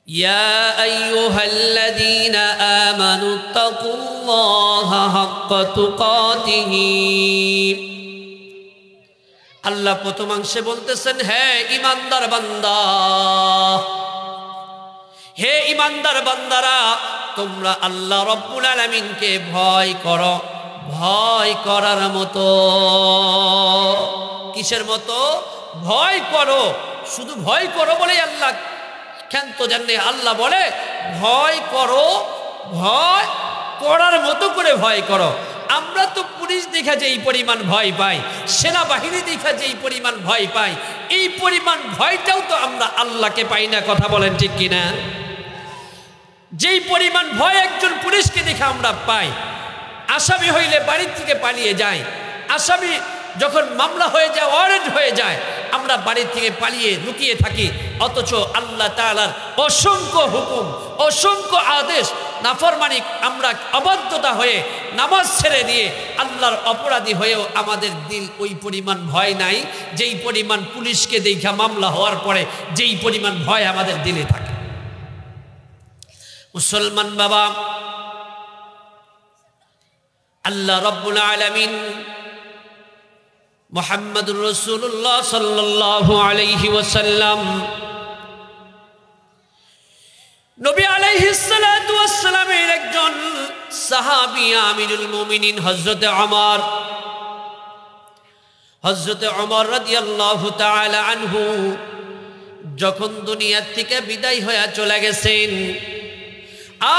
ইয়া আইয়ুহাল্লাযীনা আমানুত্তাকুল্লাহা হাক্কা তুকাতিহি। আল্লাহ প্রথমাংশে বলতেছেন, হে ঈমানদার বান্দা, হে ঈমানদার বান্দারা, তোমরা আল্লাহ রব্বুল আলামিনকে ভয় করো। ভয় করার মতো। কিসের মতো? ভয় করো। শুধু ভয় করো বলে আল্লাহ কেন তো জানে? আল্লাহ বলে ভয় করো, ভয় করার মতো করে ভয় করো। আমরা তো পুলিশ দেখা যে এই পরিমাণ ভয় পাই, সেনাবাহিনী দেখা যে এই পরিমাণ ভয় পাই, এই পরিমাণ ভয়টাও তো আমরা আল্লাহকে পাই না। কথা বলেন ঠিক কিনা? যেই পরিমাণ ভয় একজন পুলিশকে দেখে আমরা পাই, আসামি হইলে বাড়ির থেকে পালিয়ে যায়, আসামি যখন মামলা হয়ে যায়, ওয়ারেন্ট হয়ে যায়, আমরা বাড়ির থেকে পালিয়ে লুকিয়ে থাকি। অথচ আল্লাহ তাআলার অসংখ্য হুকুম, অসংখ্য আদেশ নাফরমানি আমরা অবাধ্যতা হয়ে নামাজ ছেড়ে দিয়ে আল্লাহর অপরাধী হয়েও আমাদের দিল ওই পরিমাণ ভয় নাই যেই পরিমাণ পুলিশকে দেখা মামলা হওয়ার পরে যেই পরিমাণ ভয় আমাদের দিলে থাকে। মুসলমান বাবা, আল্লাহ রাব্বুল আলামিন মুহাম্মদুর রাসূলুল্লাহ সাল্লাল্লাহু আলাইহি ওয়াসাল্লাম, নবী আলাইহিস সালাতু ওয়াস সালামের একজন সাহাবী আমিরুল মুমিনিন হযরতে ওমর রাদিয়াল্লাহু তাআলা আনহু যখন দুনিয়া থেকে বিদায় হয়ে চলে গেছেন,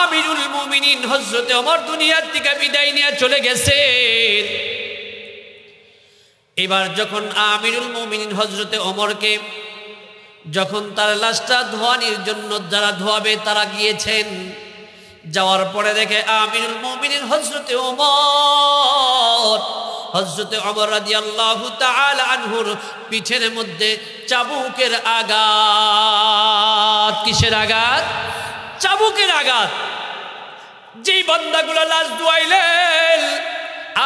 আমিরুল মুমিনিন হযরতে ওমর দুনিয়া থেকে বিদায় নিয়ে চলে গেছেন। এবার যখন আমিরুল মুমিনিন হযরতে ওমরকে যখন তার লাশটা ধোয়ানির জন্য যারা ধোয়াবে তারা গিয়েছেন, যাওয়ার পরে দেখে আমিরুল মুমিনিন হযরতে ওমর রাদিয়াল্লাহু তাআলা আনহুর পিঠের মধ্যে চাবুকের আঘাত। কিসের আঘাত? চাবুকের আঘাত। যেই বান্দাগুলো লাশ ধোয়াইলেন,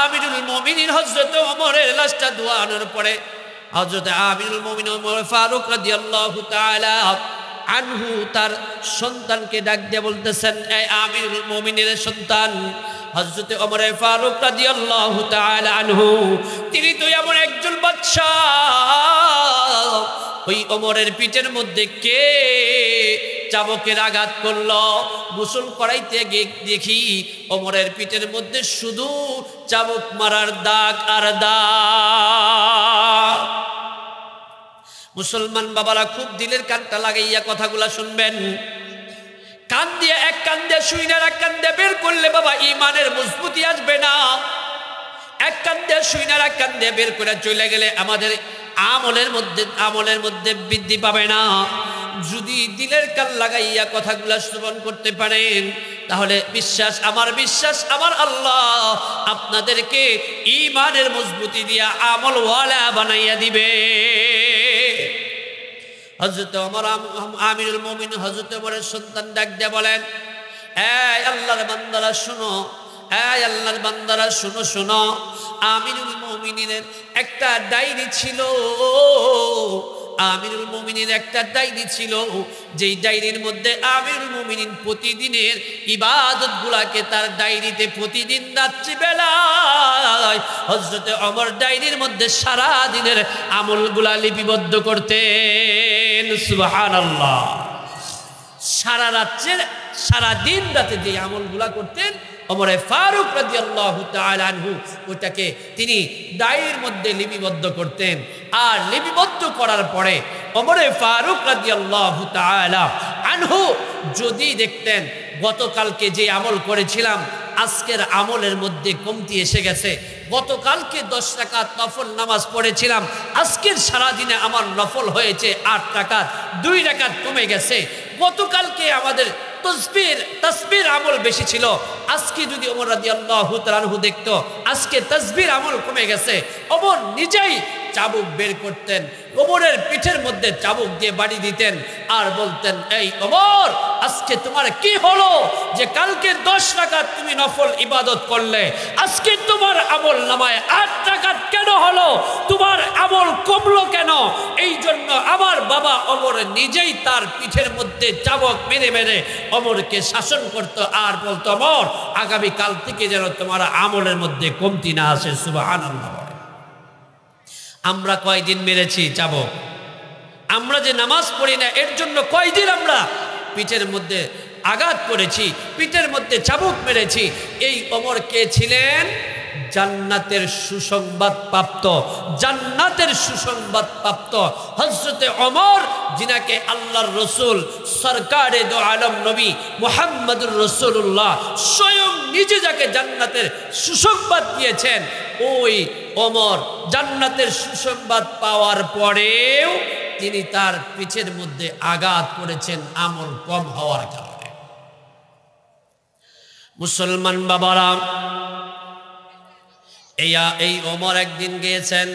আমিরুল মুমিনিন হযরত ওমরের লাশটা ধোয়ানোর পরে হযরত আমিরুল মুমিনিন ওমর ফারুক রাদিয়াল্লাহু তাআলা আনহু তার সন্তানকে ডাক দিয়ে বলতেছেন, এই আমিরুল মুমিনিনের সন্তান হযরত ওমর ফারুক রাদিয়াল্লাহু তাআলা আনহু, তিনি তো এমন একজন বাদশা, ওই ওমরের পিঠের মধ্যে কে চাবুকের আঘাত করলো? গোসল করাইতে গিয়ে দেখি ওমরের পিঠের মধ্যে শুধু চাবুক মারার দাগ আর দাগ। মুসলমান বাবারা খুব দিলের কানটা লাগাইয়া কথাগুলা শুনবেন। কান দিয়ে এক কান দিয়ে শুইনা এক কান দিয়ে বের করলে বাবা ইমানের মজবুতি আসবে না। এক কান দিয়ে শুইনা এক কান দিয়ে বের করে চলে গেলে আমাদের আমলের মধ্যে বৃদ্ধি পাবে না। যদি দিলের কান লাগাইয়া কথাগুলা শ্রবণ করতে পারেন, তাহলে বিশ্বাস আমার আল্লাহ আপনাদেরকে ঈমানের মজবুতি দিয়া আমলওয়ালা বানাইয়া দিবে। হযরত ওমর আমিরুল মুমিনিন হযরত ওমরের সন্তান ডাক দিয়ে বলেন, এই আল্লাহর বান্দারা শুনো, এই আল্লাহর বান্দারা শুনো শুনো, আমিরুল মুমিনিনের একটা ডায়েরি ছিল। আমিরুল মুমিনিনের একটা ডায়েরি ছিল, যেই ডায়েরির মধ্যে আমিরুল মুমিনিন প্রতিদিনের ইবাদতগুলাকে তার ডায়েরিতে প্রতিদিন রাত্রিবেলায় হযরত ওমর ডায়েরির মধ্যে সারা দিনের আমলগুলা লিপিবদ্ধ করতেন। সুবহানাল্লাহ। সারা দিন রাতে যে আমলগুলা করতেন ওমর ফারুক রাদিয়াল্লাহু তাআলা আনহু ওটাকে তিনি ডায়েরির মধ্যে লিপিবদ্ধ করতেন। আর লিপিবদ্ধ করার পরে ওমর ফারুক রাদিয়াল্লাহু তাআলা আনহু যদি দেখতেন গতকালকে যে আমল করেছিলাম আজকের আমলের মধ্যে কমতি এসে গেছে, গতকালকে 10 রাকাত নফল নামাজ পড়েছিলাম, আজকের সারাদিনে আমার নফল হয়েছে 8 রাকাত, 2 রাকাত কমে গেছে। গতকালকে আমাদের তাসবির আমল বেশি ছিল, আজকে যদি ওমর রাদিয়াল্লাহু তাআলা আনহু দেখতো আজকে তাসবির আমল কমে গেছে, ওমর নিজেই চাবুক বের করতেন, ওমরের পিঠের মধ্যে চাবুক দিয়ে বাড়ি দিতেন আর বলতেন, এই ওমর, আজকে তোমার কি হলো যে কালকে 10 রাকাত তুমি নফল ইবাদত করলে, আজকে তোমার আমল নামায় 8 রাকাত কেন হলো? তোমার আমল কমলো কেন? এই জন্য আমার বাবা ওমর নিজেই তার পিঠের মধ্যে চাবুক মেরে মেরে ওমরকে শাসন করত আর বলতো, ওমর, আগামী কাল থেকে যেন তোমার আমলের মধ্যে কমতি না আসে। সুবহানাল্লাহ। আমরা কয়দিন মেরেছি চাবুক? আমরা যে নামাজ পড়ি না এর জন্য কয়দিন আমরা পিঠের মধ্যে আঘাত করেছি, পিঠের মধ্যে চাবুক মেরেছি। এই ওমর কে ছিলেন? জান্নাতের সুসংবাদ প্রাপ্ত, জান্নাতের সুসংবাদ প্রাপ্ত হযরতে ওমর, যিনাকে আল্লাহর রাসূল সরকারে দো আলম নবী মুহাম্মদুর রাসূলুল্লাহ স্বয়ং নিজে যাকে জান্নাতের সুসংবাদ দিয়েছেন, ওই ওমর জান্নাতের সুসংবাদ পাওয়ার পরেও তিনি তার পিঠের মধ্যে আঘাত করেছেন আমল কম হওয়ার কারণে। মুসলমান বাবারা, এই ওমর একদিন গিয়েছেন,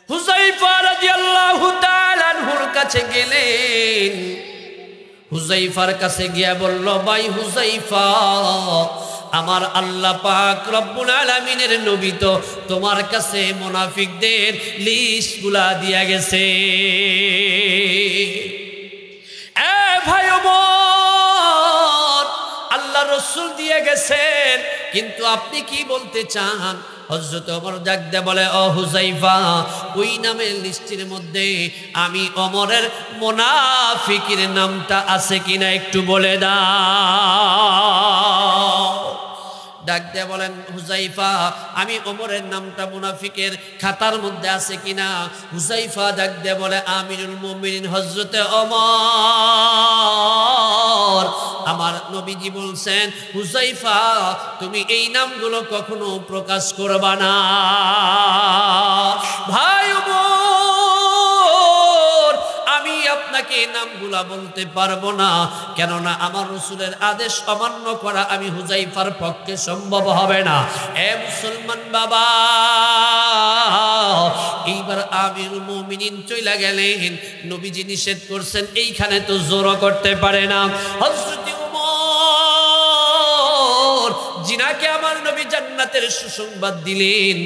হুযায়ফা রাদিয়াল্লাহু তাআলা আনহুর কাছে গেলেন। হুযায়ফার কাছে গিয়া বলল, ভাই হুযায়ফা, আমার আল্লাহ পাক রব্বুল আলামিনের নবী তো তোমার কাছে মুনাফিকদের লিস্টগুলা দিয়া গেছে। এ ভাই ওমর, আল্লাহ রাসূল দিয়ে গেছেন, কিন্তু আপনি কি বলতে চান? হযরত ওমর ডাক দিয়ে বলে, ও হুযায়ফা, ওই নামের লিস্টের মধ্যে আমি ওমরের মুনাফিকের নামটা আছে কিনা একটু বলে দাও। ডাক দিয়ে বলেন, হুযায়ফা, আমি ওমরের নামটা মুনাফিকের খাতার মধ্যে আছে কিনা? হুযায়ফা ডাক দিয়ে বলে, আমিরুল মুমিনিন হযরতে ওমর, আমার নবীজি বলছেন, হুযায়ফা, তুমি এই নামগুলো কখনো প্রকাশ করবা না। ভাই ওমর, আমি আপনাকে নামগুলা বলতে পারবো না, কেননা আমার রাসূলের আদেশ অমান্য করা আমি হুযায়ফার পক্ষে সম্ভব হবে না। এ মুসলমান বাবা, এইবার আমিরুল মুমিনিন চলে গেলেন, নবীজি নিষেধ করছেন, এইখানে তো জোরও করতে পারে না। হযরত ওমর, যিনাকে আমার নবী জান্নাতের সুসংবাদ দিলেন,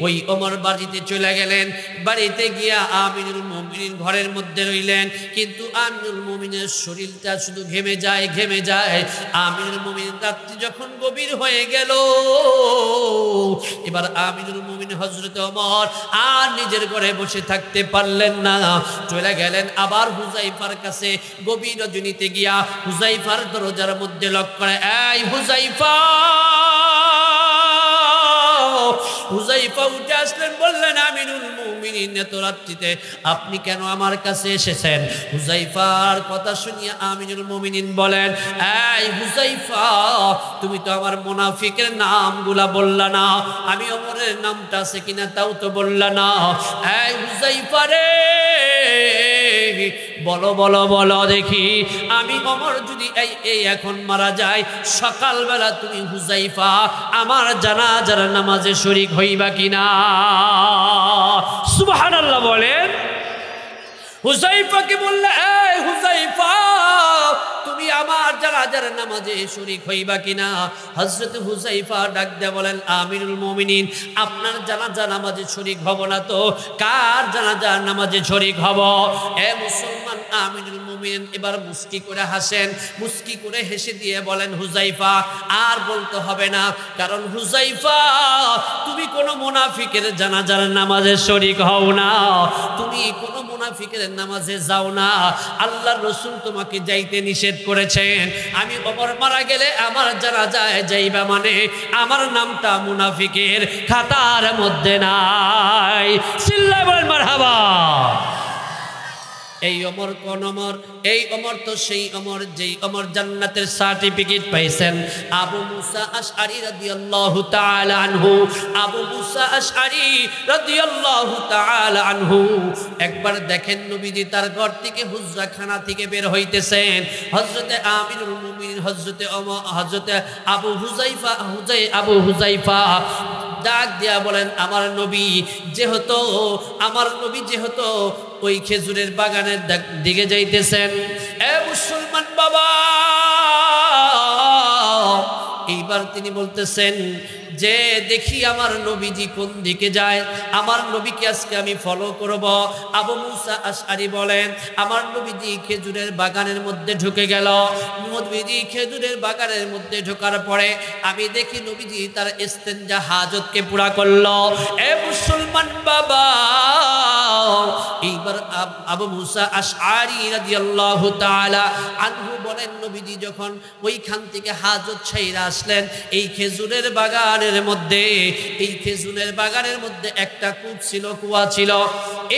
ওই ওমর বাড়িতে চলে গেলেন। বাড়িতে গিয়া আমিরুল মুমিনিন ঘরের মধ্যে রইলেন, কিন্তু আমিরুল মুমিনের শরীরটা শুধু ঘেমে যায়, ঘেমে যায়। আমিরুল মুমিনিন রাত্রি যখন গভীর হয়ে গেল, এবার আমিরুল মুমিনিন হযরত ওমর আর নিজের ঘরে বসে থাকতে পারলেন না, চলে গেলেন আবার হুযায়ফার কাছে। গভীর রজনীতে গিয়া হুযায়ফার দরজার মধ্যে লক করে, এই হুযায়ফা। হুযায়ফা উঠে আসলেন, বললেন, আমিরুল মুমিনিন, এত রাত্রিতে আপনি কেন আমার কাছে এসেছেন? হুযায়ফার কথা শুনিয়া আমিরুল মুমিনিন বলেন, এই হুযায়ফা, তুমি তো আমার মুনাফিকের নামগুলা বললা না, আমি ওমরের নামটা আছে কিনা তাও তো বললা না। এই হুযায়ফা রে, বলো বলো বলো দেখি, আমি ওমর যদি এই এখন মারা যায়, সকালবেলা তুমি হুযায়ফা আমার জানাজার নামাজে শরীক হইবা কিনা? সুবহানাল্লাহ বলেন। হুযায়ফাকে বললে, এই হুযায়ফা, তুমি আমার জানাজার নামাজে শরীক হইবা কিনা? হযরত হুযায়ফা ডাক দিয়ে বলেন, আমিরুল মুমিনিন, আপনার জানাজা নামাজে শরীক হব না তো কার জানাজার নামাজে শরীক হব? এ মুসলমান, আমিরুল মুমিনিন এবার মুস্কি করে হাসেন, মুস্কি করে হেসে দিয়ে বলেন, হুযায়ফা, আর বলতে হবে না, কারণ হুযায়ফা, তুমি কোনো মুনাফিকের জানাজার নামাজে শরীক হও না, তুমি কোনো মুনাফিকের নামাজে যাও না। আল্লাহর রাসূল তোমাকে যাইতে নিষেধ করেছেন। আমি ওমর মারা গেলে আমার জানাজায় যাইবা মানে আমার নামটা মুনাফিকের খাতার মধ্যে নাই। চিল্লায় বলেন মারহাবা। এই ওমর কোন ওমর? এই ওমর তো সেই ওমর যেই ওমর জান্নাতের সার্টিফিকেট পাইছেন। আবু মুসা আশআরী রাদিয়াল্লাহু তাআলা আনহু, আবু মুসা আশআরী রাদিয়াল্লাহু তাআলা আনহু একবার দেখেন নবীজি তার ঘর থেকে হুজরাখানা থেকে বের হইতেছেন। হযরতে আমিরুল মুমিনিন হযরতে আবু হুযায়ফা ডাক দিয়া বলেন, আমার নবী যেহেতু ওই খেজুরের বাগানের দিকে যাইতেছেন, এ মুসলমান বাবা, এইবার তিনি বলতেছেন যে দেখি আমার নবীজি কোন দিকে যায়, আমার নবীকে আজকে আমি ফলো করব। আবু মুসা আশআরী বলেন, আমার নবীজি খেজুরের বাগানের মধ্যে ঢুকে গেল। নবীজি খেজুরের বাগানের মধ্যে ঢোকার পরে আমি দেখি নবীজি তার ইস্তেঞ্জা হাজতকে পুরা করলো। এ মুসলমান বাবা, এইবার আবু মুসা আশআরী রাদিয়াল্লাহু তাআলা আনহু বলেন, নবীজি যখন ওইখান থেকে হাজত ছাইরা আসলেন, এই খেজুরের বাগানের মধ্যে একটা কূপ ছিল, কুয়া ছিল।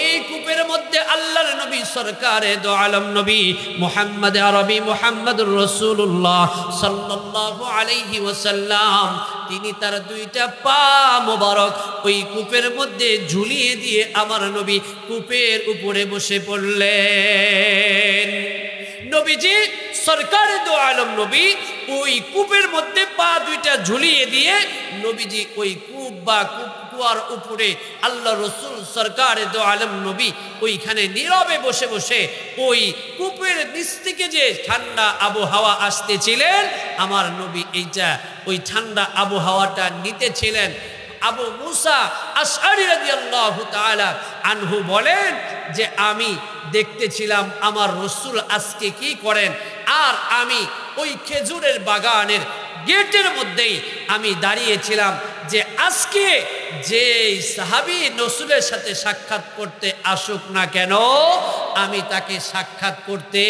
এই কূপের মধ্যে আল্লাহর নবী সরকারে দো আলম নবী মুহাম্মদ আরবি মুহাম্মদুর রাসূলুল্লাহ সাল্লাল্লাহু আলাইহি ওয়াসাল্লাম তিনি তার দুইটা পা মোবারক ওই কূপের মধ্যে ঝুলিয়ে দিয়ে আমার নবী কূপের উপরে বসে পড়লেন। নবীজি সরকারে দো আলম নবী ওই কূপের মধ্যে পা দুইটা ঝুলিয়ে দিয়ে নবীজি ওই কূপ বা কুয়ার উপরে আল্লাহ রসুল সরকারে দো আলম নবী ওইখানে নীরবে বসে বসে ওই কূপের নিচ থেকে যে ঠান্ডা আবহাওয়া আসতেছিলেন, আমার নবী এইটা ওই ঠান্ডা আবহাওয়াটা নিতেছিলেন। আবু মুসা আশআরী রাদিয়াল্লাহু তাআলা আনহু বলেন যে আমি দেখতেছিলাম আমার রাসূল আজকে কি করেন, আর আমি ওই খেজুরের বাগানের গেটের মধ্যেই আমি দাঁড়িয়েছিলাম যে আজকে যে সাহাবী রাসূলের সাথে সাক্ষাৎ করতে আসুক না কেন, আমি তাকে সাক্ষাৎ করতে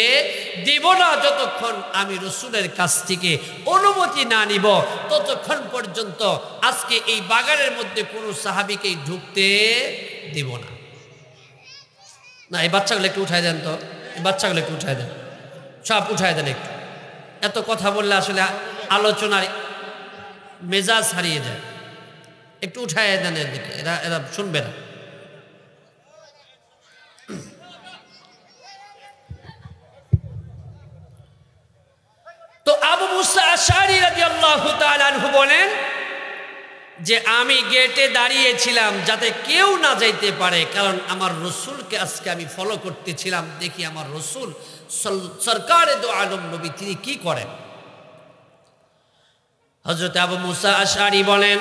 দিব না যতক্ষণ আমি রাসূলের কাছ থেকে অনুমতি না নিব, ততক্ষণ পর্যন্ত আজকে এই বাগানের মধ্যে কোনো সাহাবীকেই ঢুকতে দিব না। না, এই বাচ্চাগুলো একটু উঠায় দেন তো, বাচ্চাগুলো একটু উঠায় দেন, সব উঠায় দেন একটু। এত কথা বললে আসলে আলোচনার মেজাজ হারিয়ে যায়, একটু উঠায় দেন এদিকে, এরা শুনবে না। তো আবু মুসা আশআরী রাদিয়াল্লাহু তাআলা আনহু বলেন যে আমি গেটে দাঁড়িয়েছিলাম যাতে কেউ না যাইতে পারে, কারণ আমার রসুলকে আজকে আমি ফলো করতেছিলাম, দেখি আমার রসুল সরকারে দো আলম নবী তিনি কি করেন। হযরত আবু মুসা আশআরী বলেন,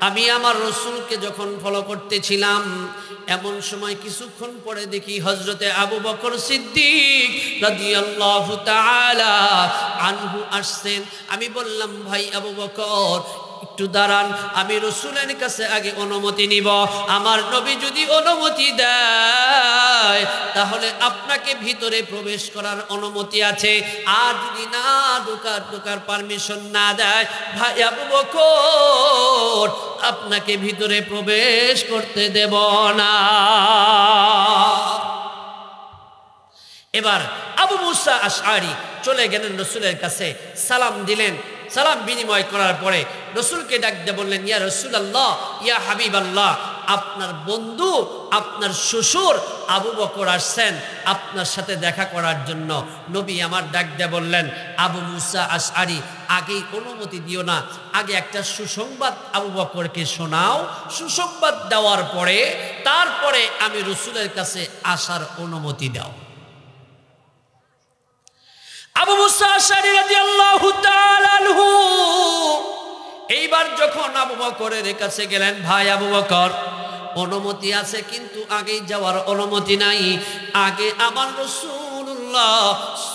আমি আমার রসুলকে যখন ফলো করতেছিলাম, এমন সময় কিছুক্ষণ পরে দেখি হযরতে আবু বকর সিদ্দিক রাদিয়াল্লাহু তাআলা আনহু আসছেন। আমি বললাম, ভাই আবু বকর একটু দাঁড়ান, আমি রসুলের কাছে আগে অনুমতি নিব, আমার নবী যদি অনুমতি দেয় তাহলে আপনাকে ভিতরে প্রবেশ করার অনুমতি আছে, আর যদি না ঢোকার পারমিশন না দেয়, ভাই আবু বকর আপনাকে ভিতরে প্রবেশ করতে দেব না। এবার আবু মুসা আশআরী চলে গেলেন রসুলের কাছে, সালাম দিলেন। সালাম বিনিময় করার পরে রসুলকে ডাক দিয়ে বললেন, ইয়া রাসূলুল্লাহ, ইয়া হাবিবাল্লাহ, আপনার বন্ধু, আপনার শ্বশুর আবু বকর আসছেন আপনার সাথে দেখা করার জন্য। নবী আমার ডাক দিয়ে বললেন, আবু মুসা আশআরী, আগেই অনুমতি দিও না, আগে একটা সুসংবাদ আবু বকরকে শোনাও, সুসংবাদ দেওয়ার পরে তারপরে আমি রসুলের কাছে আসার অনুমতি দাও। আবু মুসা আশআরী রাদিয়াল্লাহু তাআলা আনহু এইবার যখন আবু বকরের কাছে গেলেন, ভাই আবু বকর, অনুমতি আছে কিন্তু আগে যাওয়ার অনুমতি নাই, আগে আমার রাসূলুল্লাহ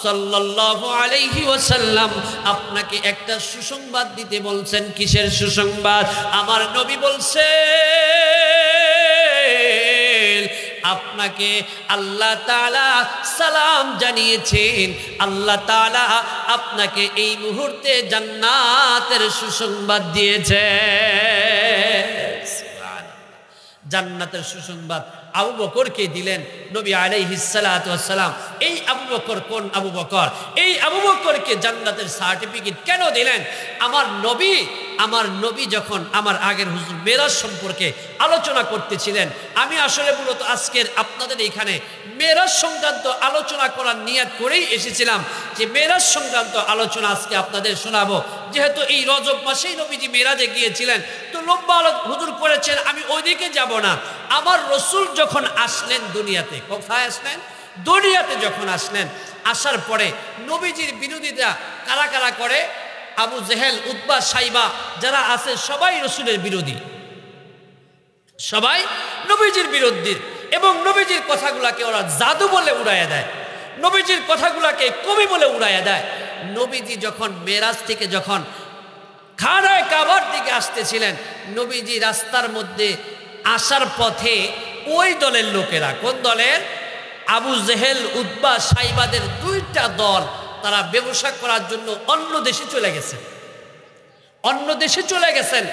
সাল্লাল্লাহু আলাইহি ওয়াসাল্লাম আপনাকে একটা সুসংবাদ দিতে বলছেন। কিসের সুসংবাদ? আমার নবী বলছে আপনাকে আল্লাহ তাআলা সালাম জানিয়েছেন, আল্লাহ তাআলা আপনাকে এই মুহূর্তে জান্নাতের সুসংবাদ দিয়েছে। জান্নাতের সুসংবাদ আবু বকরকে দিলেন নবী আলাইহিস সালাতু ওয়াস সালাম। এই আবু বকর কোন আবু বকর? এই আবু বকরকে জান্নাতের সার্টিফিকেট কেন দিলেন? আমার নবী যখন আমার আগের হুজুর মেরাজ সম্পর্কে আলোচনা করতেছিলেন, আমি আসলে মূলত আজকের আপনাদের এখানে মেরাজ সংক্রান্ত আলোচনা করার নিয়ত করেই এসেছিলাম, যে মেরাজ সংক্রান্ত আলোচনা আজকে আপনাদের শোনাবো। যেহেতু এই রজব মাসেই নবীজি মেরাজে গিয়েছিলেন, তো লম্বা হুজুর করেছেন, আমি ওইদিকে যাব না। আমার রসুল যখন আসলেন দুনিয়াতে, কোথায় আসলেন? দুনিয়াতে যখন আসলেন, আসার পরে নবীজির বিরোধিতা কারা কারা করে? আবু জেহেল, উতবা, সাইবা যারা আছে সবাই রসুলের বিরোধী, সবাই নবীজির বিরোধী। এবং নবীজির কথাগুলাকে ওরা জাদু বলে উড়াইয়া দেয়, নবীজির কথাগুলাকে কবি বলে উড়াইয়া দেয়। নবীজি যখন মেরাজ থেকে যখন খানায় কাবার দিকে আসতেছিলেন, নবীজি রাস্তার মধ্যে আসার পথে ওই দলের লোকেরা, কোন দলের? আবু জেহেল, উতবা, সাইবাদের দুইটা দল, তারা ব্যবসা করার জন্য অন্য দেশে চলে গেছে, অন্য দেশে চলে গেছেন।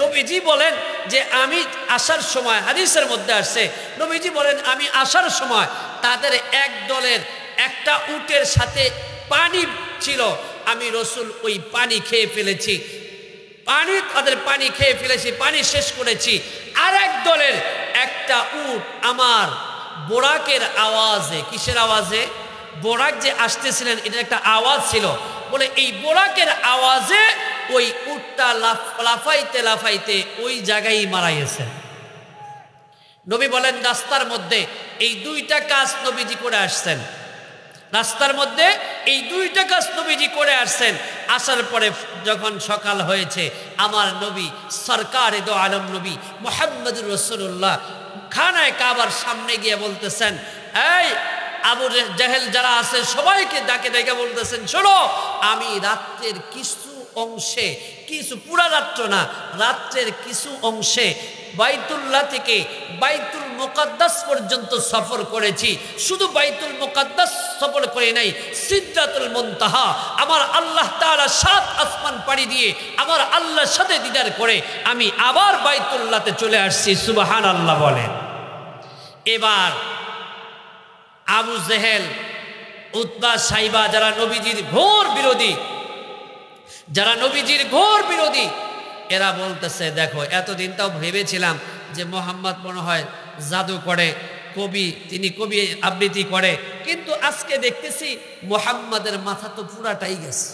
নবীজি বলেন যে আমি আসার সময়, হাদিসের মধ্যে আসছে, নবীজি বলেন আমি আসার সময় তাদের এক দলের একটা উটের সাথে পানি ছিল, আমি রসুল ওই পানি খেয়ে ফেলেছি, তাদের পানি খেয়ে ফেলেছি, পানি শেষ করেছি। আর এক দলের একটা উট আমার বোরাকের আওয়াজে, কিসের আওয়াজে? বোরাক যে আসতেছিলেন এটার একটা আওয়াজ ছিল, বলে এই বোরাকের আওয়াজে ওই উটটা লাফাইতে লাফাইতে ওই জায়গায় মারা গেছে। নবী বলেন রাস্তার মধ্যে এই দুইটা কাজ নবীজি করে আসছেন, রাস্তার মধ্যে এই দুইটা কাজ নবীজি করে আসছেন। আসার পরে যখন সকাল হয়েছে, আমার নবী সরকারে দো আলম নবী মুহাম্মদুর রাসূলুল্লাহ খানায় কাবার সামনে গিয়ে বলতেছেন, এই আবু জেহেল যারা আছে সবাইকে ডাকে ডেকে বলতেছেন, শোনো, আমি রাত্রের কিছু অংশে, কিছু পুরা রাত্র না, রাত্রের কিছু অংশে বাইতুল্লাহ থেকে বাইতুল মুকাদ্দাস পর্যন্ত সফর করেছি। শুধু বাইতুল মুকাদ্দাস সফর করে নাই, সিদরাতুল মুনতাহা, আমার আল্লাহ তাআলা 7 আসমান পাড়ি দিয়ে আমার আল্লাহর সাথে দিদার করে আমি আবার বাইতুল্লাহতে চলে আসছি। সুবহানাল্লাহ বলেন। এবার আবু জেহেল, উতবা, সাইবা যারা নবীজির ঘোর বিরোধী, যারা নবীজির ঘোর বিরোধী, এরা বলতেছে, দেখো এতদিন তাও ভেবেছিলাম যে মোহাম্মদ মনে হয় জাদু করে, কবি, তিনি কবি আবৃত্তি করে, কিন্তু আজকে দেখতেছি মোহাম্মদের মাথা তো পুরাটাই গেছে।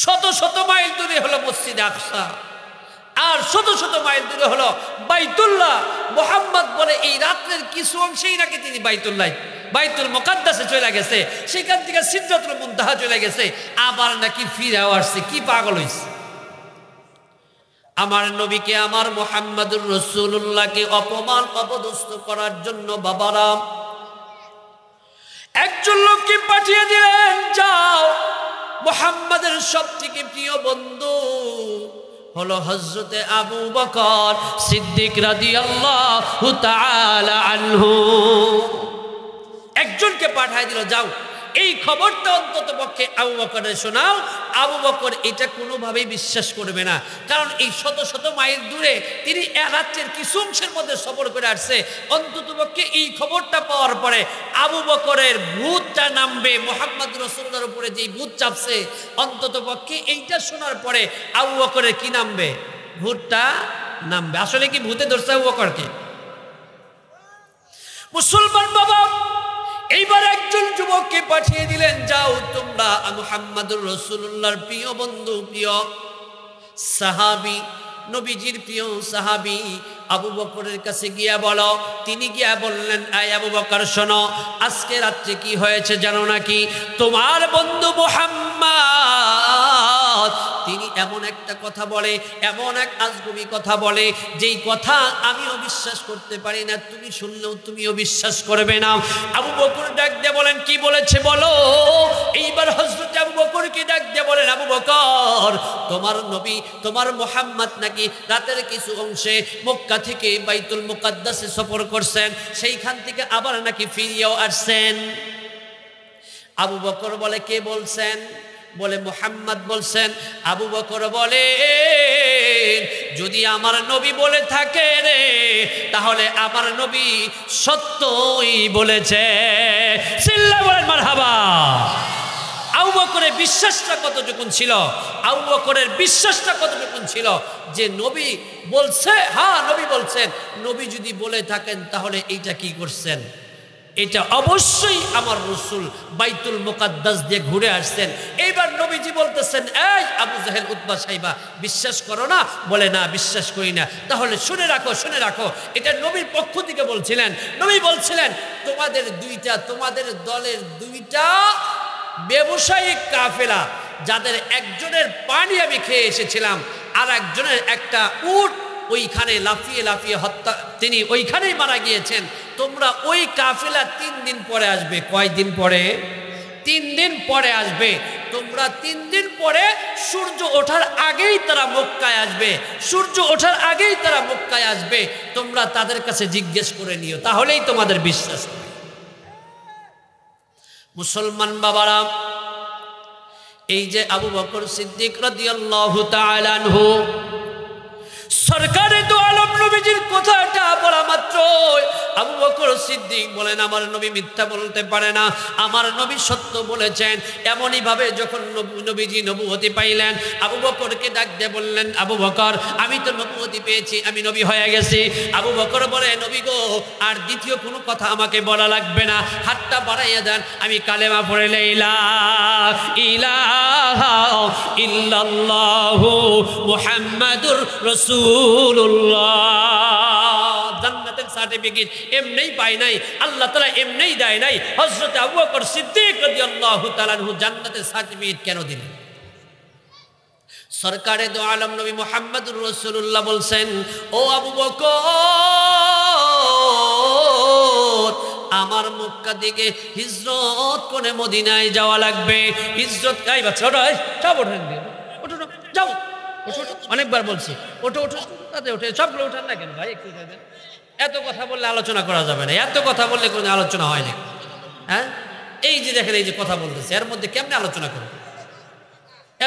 শত শত মাইল দূরে হলো মসজিদে আকসা, আর শত শত মাইল দূরে হলো বাইতুল্লাহ। মোহাম্মদ বলে এই রাত্রের কিছু অংশেই নাকি তিনি বাইতুল মুকাদ্দাসে চলে গেছে, সেখান থেকে সিদরাতুল মুনতাহা চলে গেছে, আবার নাকি ফিরে আসছে। কি পাগল হইছে! আমার নবীকে, আমার মুহাম্মদুর রাসূলুল্লাহকে অপমান অপদস্থ করার জন্য বাবারা একজন লোককে পাঠিয়ে দিলেন, যাও মুহাম্মদের সবথেকে প্রিয় বন্ধু হলো হযরতে আবু বকর সিদ্দিক রাদিয়াল্লাহু তাআলা আনহু। একজনকে পাঠিয়ে দিল, যাও এই খবরটা অন্তত পক্ষে আবু বকরের শোনাও। আবু বকর এটা কোনোভাবেই বিশ্বাস করবে না, কারণ এই শত শত মাইল দূরে তিনি রাত্রের কিছু অংশের মধ্যে সফর করে আসছে। অন্তত পক্ষে এই খবরটা পাওয়ার পরে আবু বকরের ভূতটা নামবে, মুহাম্মদ রাসূলুল্লাহর উপরে যেই ভূত চাপছে, অন্তত পক্ষে এইটা শোনার পরে আবু বকরের কি নামবে? ভূতটা নামবে। আসলে কি ভূতে ধরছে আবু বকরকে? মুসলমান বাবা, এইবার একজন যুবককে পাঠিয়ে দিলেন, যাও তোমরা মুহাম্মদুর রাসূলুল্লাহর প্রিয় বন্ধু, প্রিয় সাহাবী, নবীজির প্রিয় সাহাবী আবু বকরের কাছে গিয়া বলো। তিনি গিয়া বললেন, আয় আবু বকর শোনো, আজকে রাত্রে কি হয়েছে জানো নাকি? তোমার বন্ধু মুহাম্মদ তিনি এমন একটা কথা বলে, এমন এক আজগুবি কথা বলে, যেই কথা আমিও বিশ্বাস করতে পারি না, তুমি শুনলেও তুমিও বিশ্বাস করবে না। আবু বকর ডাক দিয়ে বলেন, কি বলেছে বলো? এইবার হযরত আবু বকরকে ডাক দিয়ে বলেন, আবু বকর, তোমার নবী, তোমার মুহাম্মদ নাকি রাতের কিছু অংশে মক্কা থেকে বাইতুল মুকাদ্দাসে সফর করছেন, সেইখান থেকে আবার নাকি ফিরিয়েও আসছেন। আবু বকর বলে, কে বলছেন? বলে মুহাম্মদ বলছেন। আবু বকর বলে, যদি আমার নবী বলে থাকে রে, তাহলে আমার নবী সত্যই বলেছে। চিল্লায় বলেন মারহাবা। আবু বকরের বিশ্বাসটা কতটুকু ছিল? আবু বকরের বিশ্বাসটা কতটুকু ছিল যে নবী বলছে, হ্যাঁ নবী বলছেন, নবী যদি বলে থাকেন তাহলে এইটা কি করছেন? এটা অবশ্যই আমার রাসূল বাইতুল মুকাদ্দাস দিয়ে ঘুরে আসছেন। এইবার নবীজি বলতেছেন, এই আবু জাহেল উতবা সাইবা, বিশ্বাস করো না? বলে, না বিশ্বাস করি না। তাহলে শুনে রাখো, শুনে রাখো, এটা নবীর পক্ষ থেকে বলছিলেন। নবী বলছিলেন, তোমাদের দলের দুইটা ব্যবসায়িক কাফেলা, যাদের একজনের পানি আমি খেয়ে এসেছিলাম, আর একজনের একটা উট ওইখানে লাফিয়ে লাফিয়ে হত্যা, তিনি ওইখানেই মারা গিয়েছেন। তোমরা ওই কাফেলা 3 দিন পরে আসবে। কয় দিন পরে? 3 দিন পরে আসবে। তোমরা 3 দিন পরে সূর্য ওঠার আগেই তারা মক্কায় আসবে, সূর্য ওঠার আগেই তারা মক্কায় আসবে। তোমরা তাদের কাছে জিজ্ঞেস করে নিও, তাহলেই তোমাদের বিশ্বাস হবে। মুসলমান বাবারা, এই যে আবু বকর সিদ্দিক রাদিয়াল্লাহু তাআলা আনহু, সরকারে দু আলম নবীজির কথাটা বলা মাত্র আবু বকর সিদ্দিক বলেন, আমার নবী মিথ্যা বলতে পারে না, আমার নবী সত্য বলেছেন। এমনই ভাবে যখন নবীজি নবুয়তি পাইলেন, আবু বকরকে ডাক দিয়ে বললেন, আবু বকর, আমি তো নবুয়তি পেয়েছি, আমি নবী হয়ে গেছি। আবু বকর বলে, নবী গো, আর দ্বিতীয় কোনো কথা আমাকে বলা লাগবে না, হাতটা বাড়াইয়া দেন, আমি কালেমা পড়ে লা ইলাহা ইল্লাল্লাহু মুহাম্মাদুর রাসূলুল্লাহ। জান্নাতের সার্টিফিকেট এমনিই পাই নাই, আল্লাহ তাআলা এমনিই দেয় নাই। হযরত আবু বকর সিদ্দিক রাদিয়াল্লাহু তাআলা আনহু জান্নাতের সার্টিফিকেট কেন দিলেন? সরকারে দু আলম নবী মুহাম্মদুর রাসূলুল্লাহ বলছেন, ও আবু বকর, আমার মক্কা থেকে হিজরত করে মদিনায় যাওয়া লাগবে। হিজরত কাই বাচ্চা, যাও, অনেকবার বলছি, ওঠো ওঠো, তাতে ওঠে, সবগুলো ওঠান না কেন ভাই? একটু উঠে দেন। এত কথা বললে আলোচনা করা যাবে না, এত কথা বললে কোনো আলোচনা হয় না। হ্যাঁ, এই যে দেখেন, এই যে কথা বলতেছে, এর মধ্যে কেমনে আলোচনা করবে?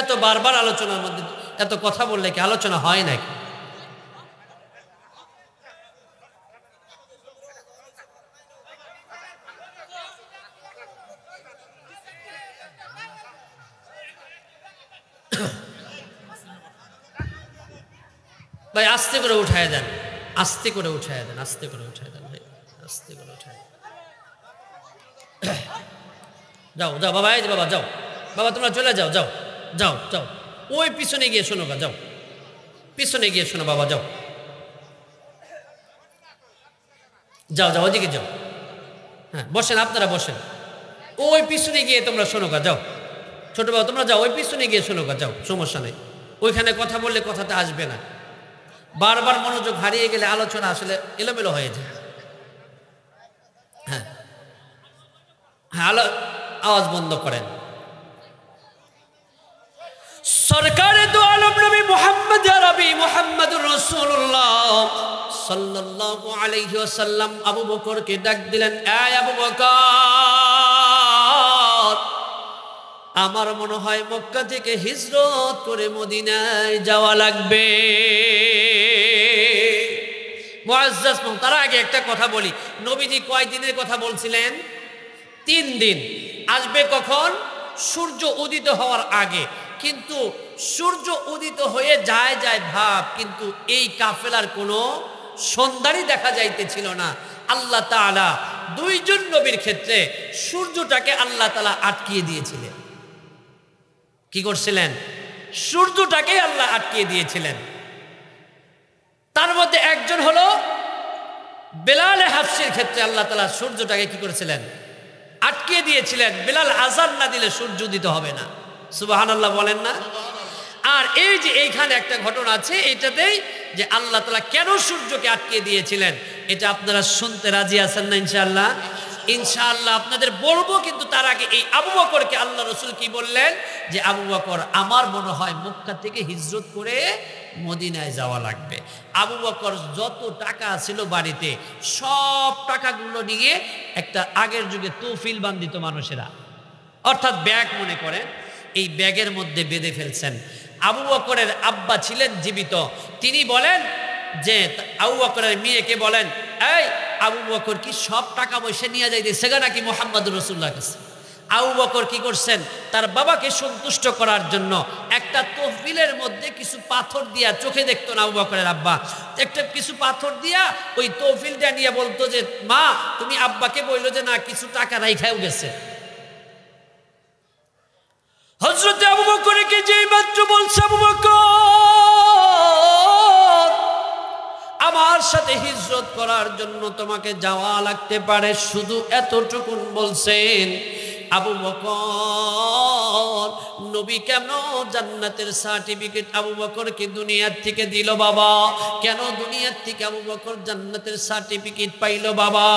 এত বারবার আলোচনার মধ্যে এত কথা বললে কি আলোচনা হয় নাকি? ভাই আস্তে করে উঠায় দেন, আস্তে করে উঠায় দেন, আস্তে করে উঠায় দেন ভাই, আস্তে করে উঠায় দেন। যাও যাও বাবা, এই যে বাবা, যাও বাবা, তোমরা চলে যাও, যাও যাও যাও, ওই পিছনে গিয়ে শোনো গা, যাও পিছনে গিয়ে শোনো বাবা, যাও যাও যাও, ওইদিকে যাও। হ্যাঁ বসেন, আপনারা বসেন, ওই পিছনে গিয়ে তোমরা শোনো গা, যাও। ছোট বাবা তোমরা যাও, ওই পিছনে গিয়ে শোনো গা, যাও, সমস্যা নেই। ওইখানে কথা বললে কথাটা আসবে না, বারবার মনোযোগ হারিয়ে গেলে আলোচনা আসলে এলোমেলো হয়ে যায়। হ্যাঁ হ্যাঁ, আওয়াজ বন্ধ করেন। সরকারে দু আলম নবী মুহাম্মদ আরবি মুহাম্মদুর রাসূলুল্লাহ সাল্লাল্লাহু আলাইহি ওয়াসাল্লাম আবু বকরকে ডাক দিলেন, এই আবু বকর, আমার মনে হয় মক্কা থেকে হিজরত করে মদিনায় যাওয়া লাগবে। মুআজ্জাজ, তার আগে একটা কথা বলি, নবীজি কয় দিনের কথা বলছিলেন? 3 দিন। আসবে কখন? সূর্য উদিত হওয়ার আগে। কিন্তু সূর্য উদিত হয়ে যায় যায় ভাব, কিন্তু এই কাফেলার কোনো সন্ধানই দেখা যাইতেছিল না। আল্লাহ তাআলা 2 জন নবীর ক্ষেত্রে সূর্যটাকে আল্লাহ তাআলা আটকিয়ে দিয়েছিলেন। কি করছিলেন? সূর্যটাকে আল্লাহ আটকিয়ে দিয়েছিলেন। তার মধ্যে একজন হলো বেলাল হাবশির ক্ষেত্রে আল্লাহ তাআলা সূর্যটাকে কি করেছিলেন? আটকিয়ে দিয়েছিলেন। বেলাল আযান না দিলে সূর্য উদিত হবে না। সুবহানাল্লাহ বলেন না? আর এই যে এইখানে একটা ঘটনা আছে, এইটাতেই যে আল্লাহ তাআলা কেন সূর্যকে আটকিয়ে দিয়েছিলেন, এটা আপনারা শুনতে রাজি আছেন না? ইনশাআল্লাহ ইনশাআল্লাহ আপনাদের বলবো, কিন্তু তার আগে এই আবু বকরকে আল্লাহ রাসূল কি বললেন? যে আবু বকর, আমার মনে হয় মক্কা থেকে হিজরত করে মদিনায় যাওয়া লাগবে। আবু বকর যত টাকা ছিল বাড়িতে, সব টাকাগুলো নিয়ে একটা আগের যুগে তৌফিল বান্ধিত মানুষেরা, অর্থাৎ ব্যাগ মনে করেন, এই ব্যাগের মধ্যে বেঁধে ফেলছেন। আবু বকরের আব্বা ছিলেন জীবিত, তিনি বলেন যে আবু বকরের মেয়েকে বলেন, এই আবু বকর কি সব টাকা পয়সা নিয়ে যাইতেছে নাকি মুহাম্মদুর রাসূলুল্লাহর কাছে? আবু বকর কি করছেন? তার বাবাকে সন্তুষ্ট করার জন্য একটা তহবিলের মধ্যে কিছু পাথর দিয়া, চোখে দেখতো না আবু বকরের আব্বা, একটা কিছু পাথর দিয়া ওই তহবিলটা নিয়ে বলতো যে মা তুমি আব্বাকে বললো যে না কিছু টাকা রাইখাও গেছে। হযরত আবু বকর হিজরত করার জন্য তোমাকে যাওয়া লাগতে পারে। শুধু এতটুকুন বলছেন, আবু বকর, নবী কেন জান্নাতের সার্টিফিকেট আবু বকরকে দুনিয়ার থেকে দিল বাবা? কেন দুনিয়ার থেকে আবু বকর জান্নাতের সার্টিফিকেট পাইল বাবা?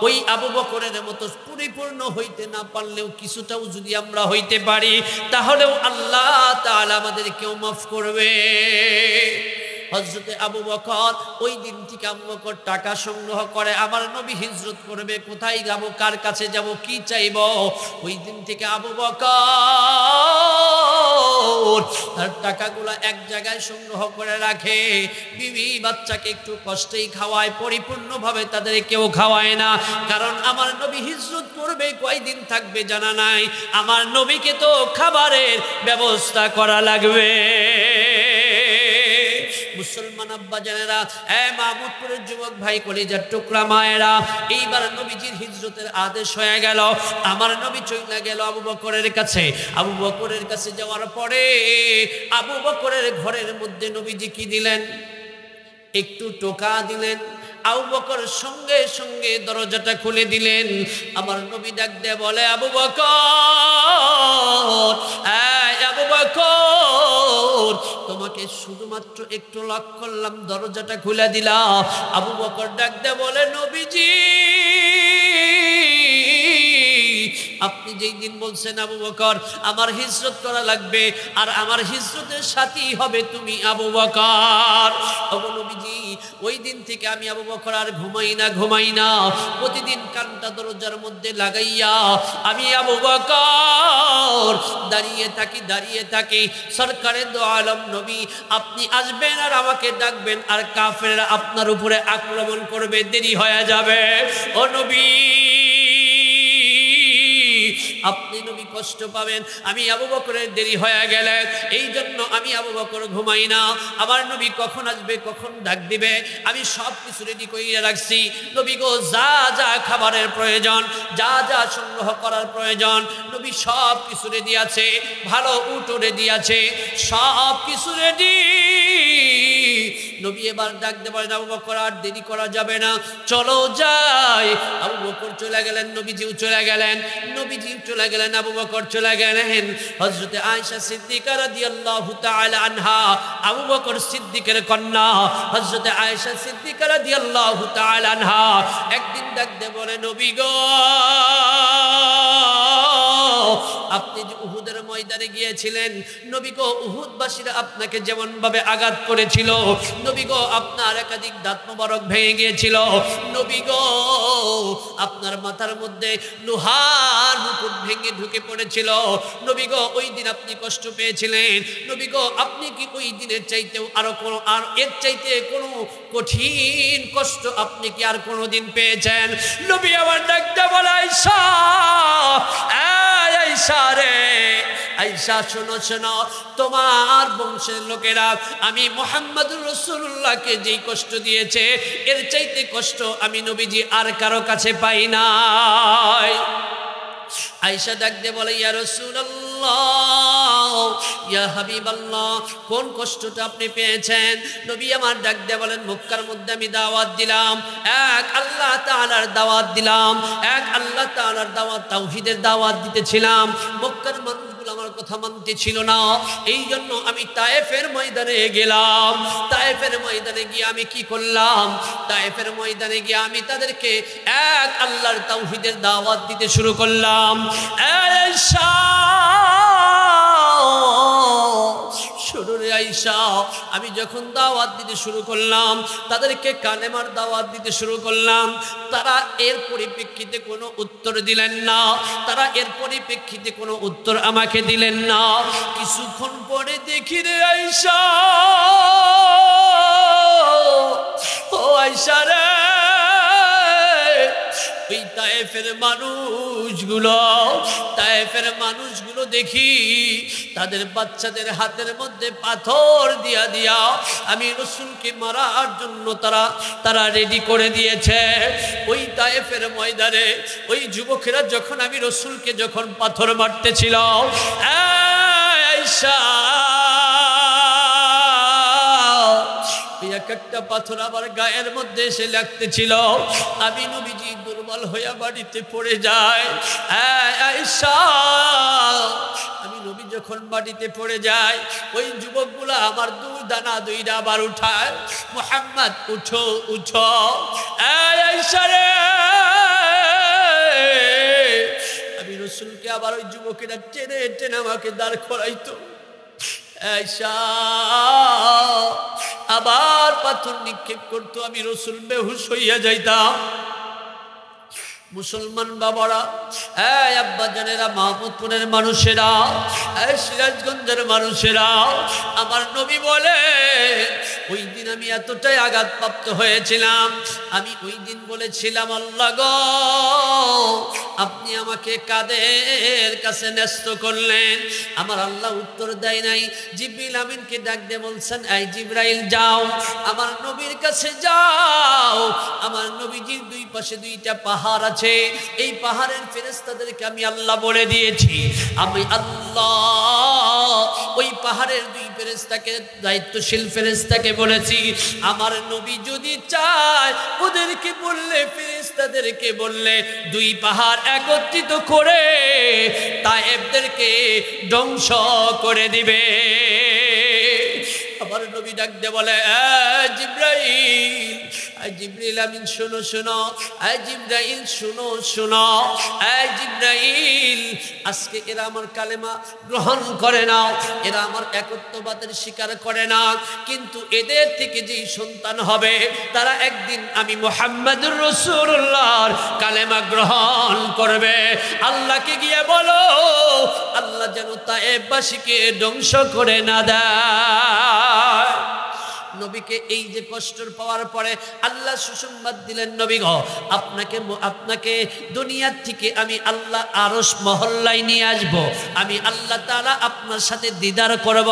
ওই আবু বকরের মতো পরিপূর্ণ হইতে না পারলেও কিছুটাও যদি আমরা হইতে পারি, তাহলেও আল্লাহ তাআলা আমাদেরকেও মাফ করবে। হযরতে আবু বকর ওই দিন থেকে আবু বকর টাকা সংগ্রহ করে, আমার নবী হিজরত করবে, কোথায় যাব, কার কাছে যাব, কি চাইব, ওই দিন থেকে আবু বকর তার টাকাগুলো এক জায়গায় সংগ্রহ করে রাখে। বিবি বাচ্চাকে একটু কষ্টেই খাওয়ায়, পরিপূর্ণভাবে তাদের কেউ খাওয়ায় না। কারণ আমার নবী হিজরত করবে, কয়দিন থাকবে জানা নাই, আমার নবীকে তো খাবারের ব্যবস্থা করা লাগবে। মুসলমান আব্বা জানেরা, মাহমুদপুরের যুবক ভাই, কলিজার টুকরা মায়েরা, এইবার নবীজির হিজরতের আদেশ হয়ে গেল। আমার নবী চলে গেল আবু বকরের কাছে। আবু বকরের কাছে যাওয়ার পরে আবু বকরের ঘরের মধ্যে নবীজি কি দিলেন? একটু টোকা দিলেন। আবু বকর সঙ্গে সঙ্গে দরজাটা খুলে দিলেন। আমার নবী ডাক দিয়ে বলে, আবু বকর, আবু বকর, তোমাকে শুধুমাত্র একটু লক করলাম, দরজাটা খুলে দিলাম। আবু বকর ডাক দিয়ে বলে, নবীজি, আপনি যেই দিন বলছেন আবু বকর আমার হিজরত করা লাগবে, আর আমার হিজরতের সাথী হবে তুমি আবু বকর। ওগো নবীজি, ওই দিন থেকে আমি আবু বকর আর ঘুমাই না, প্রতিদিন কানটা দরজার মধ্যে লাগাইয়া আমি আবু বকর দাঁড়িয়ে থাকি। সরকারে দো আলম নবী, আপনি আসবেন আর আমাকে ডাকবেন, আর কাফেররা আপনার উপরে আক্রমণ করবে, দেরি হয়ে যাবে। ও নবী, আপনি নবী কষ্ট পাবেন। আমি আবু বকরের দেরি হয়ে গেলে এই জন্য আমি আবু বকর ঘুমাই না। আমার নবী কখন আসবে, কখন ডাক দিবে, আমি সব কিছু রেডি করিয়া রাখছি। নবী গো, যা যা খাবারের প্রয়োজন, যা যা সংগ্রহ করার প্রয়োজন, নবী সব কিছু রেডি আছে। ভালো উটও রেডি আছে, সব কিছু রেডি। নবী এবার ডাক দিয়ে বলেন, আবু বকর আর দেরি করা যাবে না, চলো যাই। আবু বকর চলে গেলেন, নবীজিও চলে গেলেন। আবু বকর চলে গেলেন। হযরতে আয়েশা সিদ্দিকা রাদিয়াল্লাহু তাআলা আনহা, আবু বকর সিদ্দিকের কন্যা হযরতে আয়েশা সিদ্দিকা রাদিয়াল্লাহু তাআলা আনহা একদিন ডাক দিয়ে বলে, নবী গো, আপনি যে উহুদের ময়দানে গিয়েছিলেন, নবী গো, উহুদবাসীরা আপনাকে যেমন ভাবে আঘাত করেছিল, নবী গো, আপনার একাধিক দাঁত মোবারক ভেঙে গিয়েছিল, নবী গো, আপনার মাথার মধ্যে লোহার মুকুট ভেঙে ঢুকে পড়েছিল, নবী গো, ওই দিন আপনি কষ্ট পেয়েছিলেন, নবী গো, আপনি কি ওই দিনের চাইতেও আর এর চাইতে কোনো কঠিন কষ্ট আপনি কি আর কোনোদিন পেয়েছেন? নবী আমার ডাকতে বলে, আয়েশা, আয়েশা রে, আয়েশা শোনো, তোমার বংশের লোকেরা আমি মুহাম্মদুর রাসূলুল্লাহকে যেই কষ্ট দিয়েছে, এর চাইতে কষ্ট আমি নবীজি আর কারো কাছে পাই নাই। আয়েশা ডাক দিয়ে বলে, ইয়া রাসূলুল্লাহ, ইয়া হাবিবাল্লাহ, কোন কষ্টটা আপনি পেয়েছেন? নবী আমার ডাক দিয়ে বলেন, মক্কার মধ্যে আমি দাওয়াত দিলাম, এক আল্লাহ তাআলার দাওয়াত দিলাম, এক আল্লাহ তাআলার দাওয়াত, তাওহীদের দাওয়াত দিতেছিলাম। মক্কার মানুষগুলো আমার কথা মানতে ছিল না, এই জন্য আমি তায়েফের ময়দানে গেলাম। তায়েফের ময়দানে গিয়ে আমি কি করলাম? তায়েফের ময়দানে গিয়ে আমি তাদেরকে এক আল্লাহর তাওহীদের দাওয়াত দিতে শুরু করলাম। আয়েশা, শুনো রে আয়েশা, আমি যখন দাওয়াত দিতে শুরু করলাম, তাদেরকে কালেমার দাওয়াত দিতে শুরু করলাম, তারা এর পরিপ্রেক্ষিতে কোনো উত্তর দিলেন না, তারা এর পরিপ্রেক্ষিতে কোনো উত্তর আমাকে দিলেন না। কিছুক্ষণ পরে দেখি রে আয়েশা, ও আয়েশা রে, ওই তায়েফের মানুষগুলো দেখি তাদের বাচ্চাদের হাতের মধ্যে পাথর দিয়া আমি রাসূলকে মারার জন্য তারা রেডি করে দিয়েছে। ওই তায়েফের ময়দানে ওই যুবকেরা যখন আমি রাসূলকে যখন পাথর মারতেছিল, আয়েশা, একা একটা পাথর আমার গায়ের মধ্যে এসে লাগতেছিল। আমি নবীজি দুর্বল হয়ে বাড়িতে পড়ে যাই। আয়েশা, আমি নবী যখন বাড়িতে পড়ে যাই, ওই যুবকগুলো আমার দুইটা আবার উঠায়, মুহাম্মদ উঠো উঠো। আয়েশা রে, আমি রাসূলকে আবার ওই যুবকেরা টেনে টেনে আমাকে দাঁড় করাইতো। আয়েশা আবার পাথর নিক্ষেপ করতো, আমি রাসূল বেহুশ হইয়া যাইতাম। মুসলমান বাবারা, আব্বা জানেরা, মাহমুদপুরের মানুষেরা, সিরাজগঞ্জের মানুষেরা, আমার নবী বলে ওই দিন আমি এতটাই আঘাতপ্রাপ্ত হয়েছিলাম। আমি ওই দিন বলেছিলাম, আল্লাহ গো, আপনি আমাকে কাদের কাছে ন্যস্ত করলেন? আমার আল্লাহ উত্তর দেয় নাই। জিবরিল আমিনকে ডাক দিয়ে বলছেন, এই জিবরাইল যাও, আমার নবীর কাছে যাও। আমার নবীজির দুই পাশে দুইটা পাহাড় আছে, এই পাহাড়ের ফেরেশতাদেরকে আমি আল্লাহ বলে দিয়েছি, আমি আল্লাহ ওই পাহাড়ের দুই ফেরেশতাকে, দায়িত্বশীল ফেরেশতাকে বলেছি, আমার নবী যদি চায় ওদেরকে বললে, ফেরেশতাদেরকে বললে, দুই পাহাড় একত্রিত করে তায়েবদেরকে ধ্বংস করে দিবে। আমার নবী ডাক দিয়ে বলে, জিবরাইল, জিবরিল আমিন শোনো শোনো, জিবরাইল শোনো শোনো, জিবরাইল, আজকে এরা আমার কালেমা গ্রহণ করে না, এরা আমার একত্ববাদের স্বীকার করে না, কিন্তু এদের থেকে যেই সন্তান হবে তারা একদিন আমি মুহাম্মদুর রাসূলুল্লাহর কালেমা গ্রহণ করবে। আল্লাহকে গিয়ে বলো, আল্লাহ যেন তায়েববাসীকে ধ্বংস করে না দেয়। নবীকে এই যে কষ্ট পাওয়ার পরে আল্লাহ সুসংবাদ দিলেন, নবী গো, আপনাকে দুনিয়ার থেকে আমি আল্লাহ আরশ মহল্লায় নিয়ে আসব, আমি আল্লাহ তাআলা আপনার সাথে দিদার করব।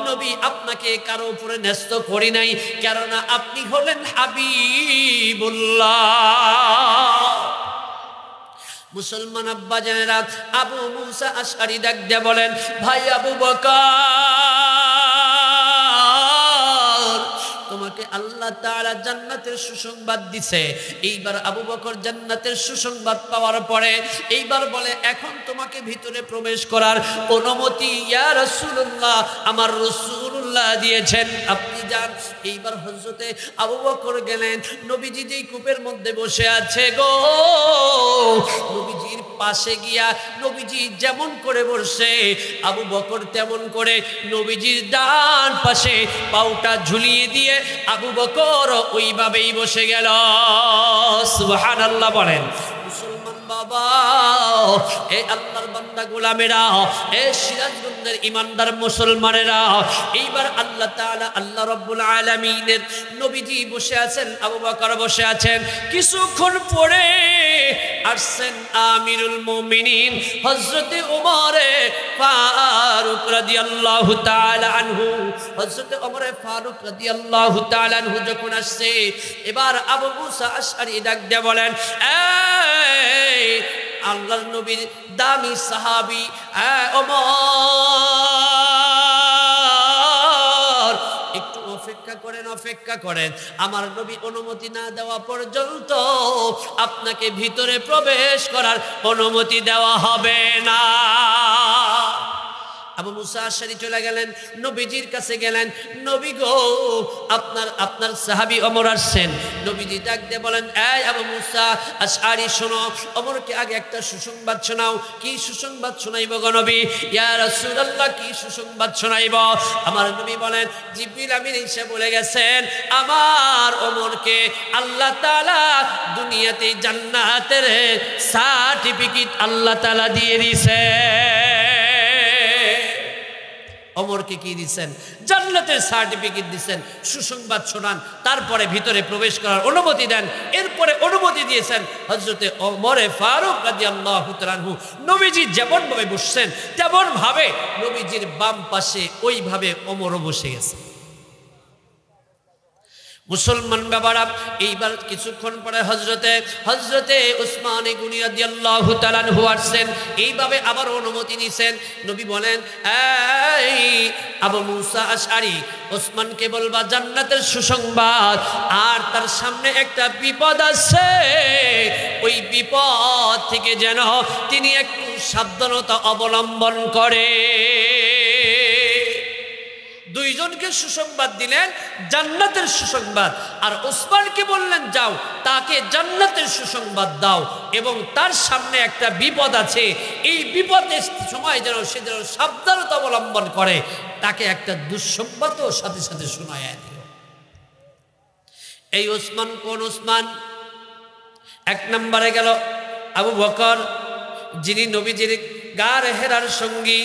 নবী, আপনাকে কারো উপরে ন্যস্ত করি নাই, কেননা আপনি হলেন হাবিবুল্লাহ। মুসলমান আব্বা জানেরা, আবু মুসা আশআরী ডাক দিয়ে বলেন, ভাই আবু বকর, তোমাকে আল্লাহ তাআলা জান্নাতের সুসংবাদ দিছে। এইবার আবু বকর জান্নাতের সুসংবাদ পাওয়ার পরে এইবার বলে, এখন তোমাকে ভিতরে প্রবেশ করার অনুমতি ইয়া রাসূলুল্লাহ, আমার রাসূলুল্লাহ দিয়েছেন, আপনি যান। এইবার হযরতে আবু বকর গেলেন, নবীজি যেই কূপের মধ্যে বসে আছে গো, নবীজির পাশে গিয়া নবীজি যেমন করে বসে, আবু বকর তেমন করে নবীজির ডান পাশে পাউটা ঝুলিয়ে দিয়ে আবু বকর ওইভাবেই বসে গেল। সুবহানাল্লাহ বলেন। মুসলমান বাবা, এই আল্লাহর বান্দা গোলামেরা, এই সিরাজগঞ্জের ইমানদার মুসলমানেরা, এইবার আল্লাহ তাআলা, আল্লাহ রাব্বুল আলামিনের নবীজি বসে আছেন, আবু বকর বসে আছেন। কিছুক্ষণ পরে আসছেন আমিরুল মুমিনিন হযরতে ওমর ফারুক রাদিয়াল্লাহু তাআলা আনহু। হযরতে ওমর ফারুক রাদিয়াল্লাহু তাআলা আনহু যখন আসছে, এবার আবু মুসা আশআরী ডাক দিয়ে বলেন, এই আল্লাহর নবীর দামি সাহাবী ওমর, একটু অপেক্ষা করেন, আমার নবী অনুমতি না দেওয়া পর্যন্ত আপনাকে ভিতরে প্রবেশ করার অনুমতি দেওয়া হবে না। আবু মুসা আশআরী চলে গেলেন, নবীজির কাছে গেলেন, নবী গো, আপনার সাহাবী ওমর আসছেন। নবীজি ডাক দিয়ে বলেন, এই আবু মুসা আশআরী শোনো, ওমরকে আগে একটা সুসংবাদ শোনাও। কি সুসংবাদ শোনাইব গো নবী? ইয়া রাসূলুল্লাহ, কি সুসংবাদ শোনাইব? আমার নবী বলেন, জিবরিল আমিন এসে বলে গেছেন, আমার ওমরকে আল্লাহ তাআলা দুনিয়াতে জান্নাতের সার্টিফিকেট আল্লাহ তাআলা দিয়ে দিয়েছে। ওমরকে কি দিচ্ছেন? জান্নাতের সার্টিফিকেট দিচ্ছেন। সুসংবাদ শোনান, তারপরে ভিতরে প্রবেশ করার অনুমতি দেন। এরপরে অনুমতি দিয়েছেন হযরতে ওমরে ফারুক রাদিয়াল্লাহু তাআলা আনহু। নবীজি যেমন ভাবে বসছেন তেমন ভাবে নবীজির বাম পাশে ওইভাবে ওমরও বসে গেছে। মুসলমান বাবারা, এইবার কিছুক্ষণ পরে হযরতে উসমান গনি রাদিয়াল্লাহু তাআলা আনহু আসছেন। এইভাবে আবার অনুমতি নিছেন। নবী বলেন, এই আবু মুসা আশআরী ওসমানকে বলবা জান্নাতের সুসংবাদ, আর তার সামনে একটা বিপদ আছে, ওই বিপদ থেকে যেন তিনি একটু সাবধানতা অবলম্বন করে। দুইজনকে সুসংবাদ দিলেন, জান্নাতের সুসংবাদ, আর ওসমানকে বললেন যাও তাকে জান্নাতের সুসংবাদ দাও, এবং তার সামনে একটা বিপদ আছে, এই বিপদের সময় যেন সে যেন সাবধানতা অবলম্বন করে, তাকে একটা দুঃসংবাদও সাথে সাথে শোনায় দিও। এই ওসমান কোন ওসমান? এক নম্বরে গেল আবু বকর, যিনি নবীজির গার হেরার সঙ্গী,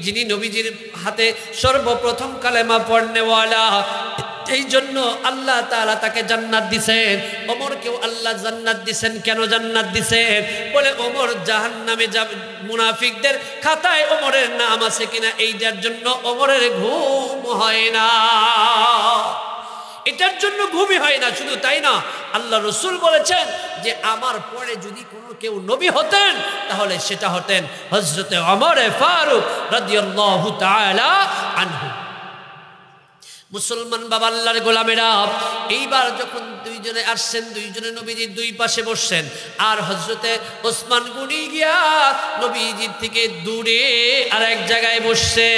যিনি নবীজির হাতে সর্বপ্রথম কালেমা পড়নেওয়ালা, এই জন্য আল্লাহ তাআলা তাকে জান্নাত দিছেন। ওমরকেও আল্লাহ জান্নাত দিছেন। কেন জান্নাত দিছেন? বলে ওমর জাহান্নামে যাবে, মুনাফিকদের খাতায় ওমরের নাম আছে কিনা এইটার জন্য ওমরের ঘুম হয় না, এটার জন্য ঘুমই হয় না। শুধু তাই না, আল্লাহ রসুল বলেছেন যে আমার পরে যদি কোনো কেউ নবী হতেন তাহলে সেটা হতেন হযরতে ওমর ফারুক রাদিয়াল্লাহু তাআলা আনহু। মুসলমান বাবা আল্লাহর গোলামেরা, এইবার যখন দুইজনে আসছেন, দুইজনে নবীজির দুই পাশে বসছেন, আর হযরতে ওসমান গুনি গিয়া নবীজির থেকে দূরে আর এক জায়গায় বসছে।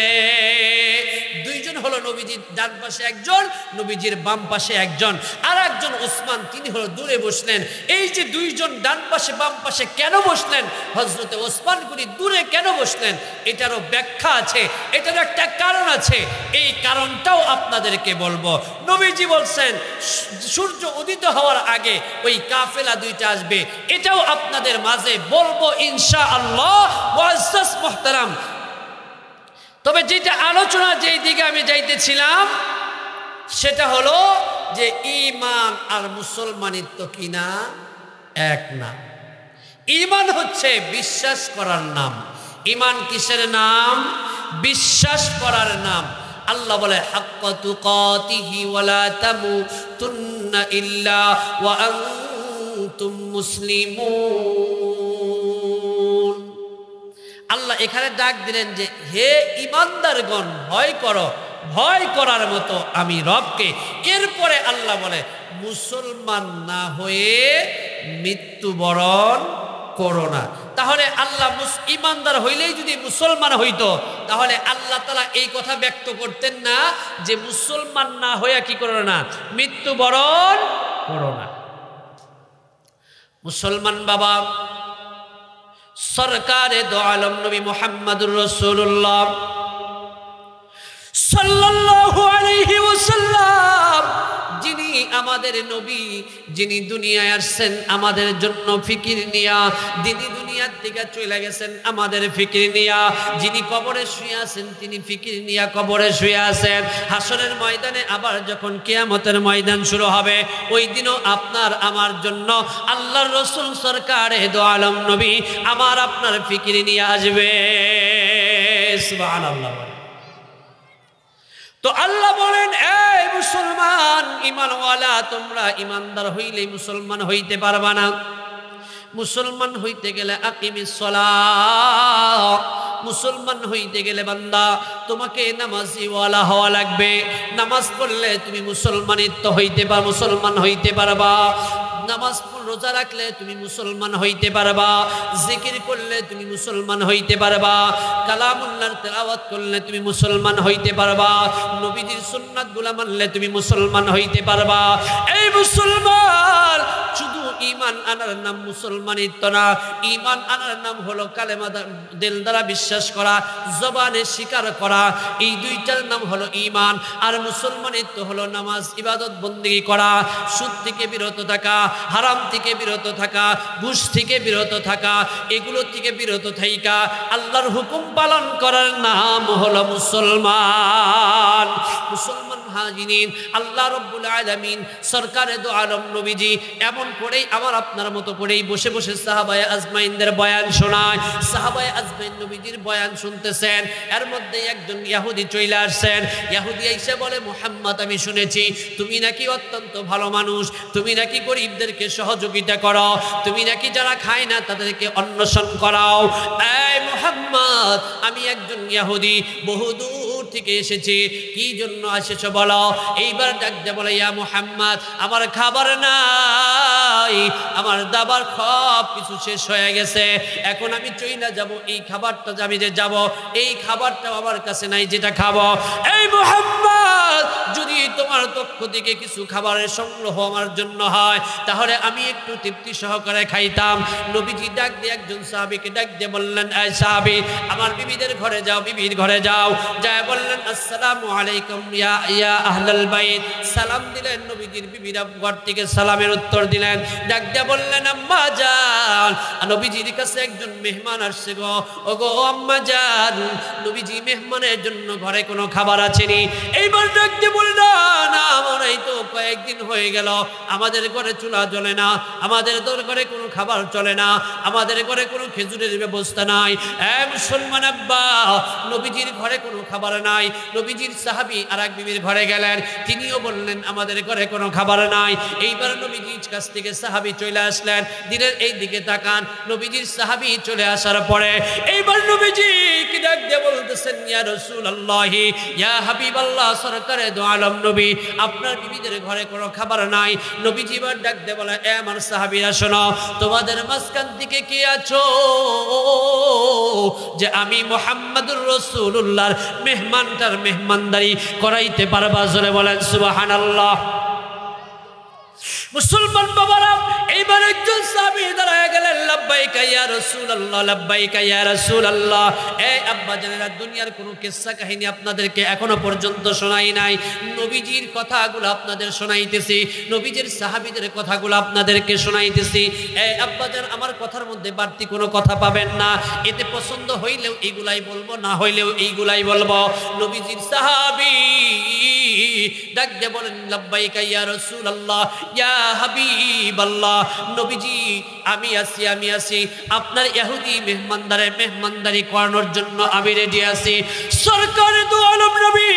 দুইজন হলো নবীজির ডান পাশে একজন, নবীজির বাম পাশে একজন, আর একজন ওসমান, তিনি হলো দূরে বসলেন। এই যে দুইজন ডান পাশে বাম পাশে কেন বসলেন, হযরতে ওসমান গনি দূরে কেন বসলেন, এটারও ব্যাখ্যা আছে, এটার একটা কারণ আছে। এই কারণটাও আপনাদেরকে বলবো। নবীজি বলছেন সূর্য উদিত হওয়ার আগে ওই কাফেলা দুইটা আসবে, এটাও আপনাদের মাঝে বলবো ইনশাআল্লাহ। মুআজ্জাজ মুহতারাম, তবে যেটা আলোচনা যেই দিকে আমি যাইতেছিলাম সেটা হলো যে ঈমান আর মুসলমানিত্ব কিনা এক না। ঈমান হচ্ছে বিশ্বাস করার নাম। ঈমান কিসের নাম? বিশ্বাস করার নাম। আল্লাহ বলে হাক্কা তুকাতিহি ওয়ালা তামুতুন্না ইল্লা ওয়া আনতুম মুসলিমুন। আল্লাহ এখানে ডাক দিলেন যে হে ঈমানদারগণ, ভয় করো, ভয় করার মতো আমি রবকে। এরপরে আল্লাহ বলে মুসলমান না হয়ে মৃত্যুবরণ করো না। তাহলে আল্লাহ ঈমানদার হইলেই যদি মুসলমান হইতো, তাহলে আল্লাহ তাআলা এই কথা ব্যক্ত করতেন না যে মুসলমান না হইয়া কি করো না, মৃত্যুবরণ করো না। মুসলমান বাবা, সরকারে দো আলম নবী মুহাম্মদুর রাসূলুল্লাহ সাল্লাল্লাহু আলাইহি ওয়াসাল্লাম, যিনি আমাদের নবী, যিনি দুনিয়ায় আসছেন আমাদের জন্য ফিকির নিয়া, যিনি দুনিয়ার থেকে চলে গেছেন আমাদের ফিকির নিয়া, যিনি কবরে শুয়ে আছেন তিনি ফিকির নিয়া কবরে শুয়ে আছেন। হাসরের ময়দানে আবার যখন কিয়ামতের ময়দান শুরু হবে, ওই দিনও আপনার আমার জন্য আল্লাহর রাসূল সরকারে দো আলম নবী আমার আপনার ফিকির নিয়ে আসবে। সুবহানাল্লাহ। তো আল্লাহ বলেন, এই মুসলমান ঈমানওয়ালা, তোমরা ঈমানদার হইলেই মুসলমান হইতে পারবা না। মুসলমান হইতে গেলে আকিমিস সালাহ, মুসলমান হইতে গেলে বান্দা তোমাকে নামাজিওয়ালা হওয়া লাগবে। নামাজ পড়লে তুমি মুসলমানিত্ব হইতে পারবা, মুসলমান হইতে পারবা। নামাজ রোজা রাখলে তুমি মুসলমান হইতে পারবা। জিকির করলে তুমি মুসলমান হইতে পারবা। কালামুল্লাহর তেলাওয়াত করলে তুমি মুসলমান হইতে পারবা। নবীজির সুন্নাতগুলো মানলে তুমি মুসলমান হইতে পারবা। এই মুসলমান শুধু ঈমান আনার নাম মুসলমানিত্ব না। ঈমান আনার নাম হলো কালেমা দিল দ্বারা বিশ্বাস করা, জবানে স্বীকার করা। এই দুইটার নাম হলো ঈমান। আর মুসলমানিত্ব হলো নামাজ, ইবাদত, বন্দেগী করা, সুদ থেকে বিরত থাকা, হারাম থেকে বিরত থাকা, ঘুষ থেকে বিরত থাকা, এগুলো থেকে বিরত থাকা আল্লাহর হুকুম পালন করার নাম হলো মুসলমান। মুসলমান হাজিরিন, আল্লাহ রাব্বুল আলামিন সরকারে দো আলম নবীজি এমন করেই আমার আপনার মতো করেই বসে বসে সাহাবায়ে আজমাইনদের বয়ান শোনায়। সাহাবায়ে আজমাইন নবীজির বয়ান শুনতেছেন, এর মধ্যে একজন ইহুদি চলে আসছেন। ইহুদি এসে বলে, মুহাম্মদ, আমি শুনেছি তুমি নাকি অত্যন্ত ভালো মানুষ, তুমি নাকি গরিবদেরকে সহযোগিতা করো, তুমি নাকি যারা খায় না তাদেরকে অন্বেষণ করাও। এই মুহাম্মদ, আমি একজন ইহুদি, বহুদূর থেকে এসেছি, কি জন্য এসেছো বলো। এইবার ডাক দিয়ে বলে, ইয়া মুহাম্মদ, আমার খাবার নাই, আমার দাবার সব কিছু শেষ হয়ে গেছে, এখন আমি চইলা যাব, এই খাবারটা আমি যে যাব, এই খাবারটাও আমার কাছে নাই যেটা খাবো। এই মুহাম্মদ, যদি তোমার পক্ষ থেকে কিছু খাবারের সংগ্রহ আমার জন্য হয়, তাহলে আমি একটু তৃপ্তি সহকারে খাইতাম। নবীজি ডাক দিয়ে একজন সাহাবীকে ডাক দিয়ে বললেন, এই সাহাবী, আমার বিবিদের ঘরে যাও, বিবির ঘরে যাও, যায় বললেন, আসসালামু আলাইকুম ইয়া আহলাল বাইত। সালাম দিলেন, নবীজির বিবিরা ঘর থেকে সালামের উত্তর দিলেন। ডাক দিয়ে বললেন, আম্মা জান, নবীজির কাছে একজন মেহমান আসছে গো, ওগো আম্মা জান, নবীজি মেহমানের জন্য ঘরে কোনো খাবার আছেনি। এইবার ডাক দিয়ে বললেন, না, আমরাই তো কয়েকদিন হয়ে গেল, আমাদের ঘরে চুলা জ্বলে না, আমাদের ঘরে কোনো খাবার চলে না, আমাদের ঘরে কোনো খেজুরের ব্যবস্থা নাই। মুসলমান আব্বা, নবীজির ঘরে কোনো খাবার নাই। নবীজির সাহাবী আর এক বিবির ঘরে গেলেন, তিনিও বললেন, আমাদের ঘরে কোনো খাবার নাই। এইবার নবীজির কাছ থেকে সাহাবী চলে আসলেন, দিনের এই দিকে তাকান, নবীজির সাহাবী চলে আসার পরে এইবার নবীজি কি ডাক দিয়ে বলতেছেন, ইয়া রাসূলুল্লাহ, ইয়া হাবিবাল্লাহ, সরকারে দো আলম নবী, আপনার বিবিদের ঘরে কোনো খাবার নাই। নবীজি এবার ডাক দিয়ে বলে, এ আমার সাহাবীরা শোনো, তোমাদের মাঝখান থেকে কে আছো যে আমি মুহাম্মদুর রাসূলুল্লাহর মেহমানটার মেহমানদারি করাইতে পারবা? জোরে বলেন সুবহানাল্লাহ। মুসলমান বাবারা, এইবার একজন সাহাবী দাঁড়ায় গেলেন, লাব্বাইকা ইয়া রাসূলুল্লাহ, লাব্বাইকা ইয়া রাসূলুল্লাহ। এই আব্বা জানেরা, দুনিয়ার কোনো কিসসা কাহিনী আপনাদেরকে এখনো পর্যন্ত শোনাই নাই, নবীজির কথাগুলো আপনাদের শোনাইতেছি, নবীজির সাহাবীদের কথাগুলো আপনাদেরকে শোনাইতেছি। এই আব্বা জান, আমার কথার মধ্যে বাড়তি কোনো কথা পাবেন না, এতে পছন্দ হইলেও এইগুলাই বলবো, না হইলেও এইগুলাই বলবো। নবীজির সাহাবী ডাক দিয়ে বলেন, লাব্বাইকা ইয়া রাসূলুল্লাহ, ইয়া হাবিবাল্লাহ, নবীজি আমি আছি, আপনার ইহুদি মেহমানদারি করানোর জন্য আমি রেডি আছি। সরকারে দু আলম নবী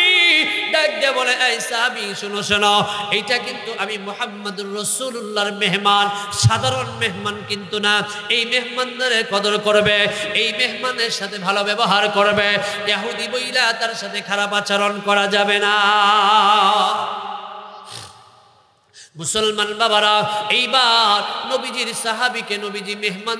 ডাক দিয়ে বলে, এই সাহাবী শোনো শোনো, এইটা কিন্তু আমি মুহাম্মদুর রাসূলুল্লাহর মেহমান, সাধারণ মেহমান কিন্তু না। এই মেহমানদারের কদর করবে, এই মেহমানের সাথে ভালো ব্যবহার করবে, ইহুদি বইলা তার সাথে খারাপ আচরণ করা যাবে না। মুসলমান বাবারা, এইবার নবীজির সাহাবীকে নবীজি মেহমান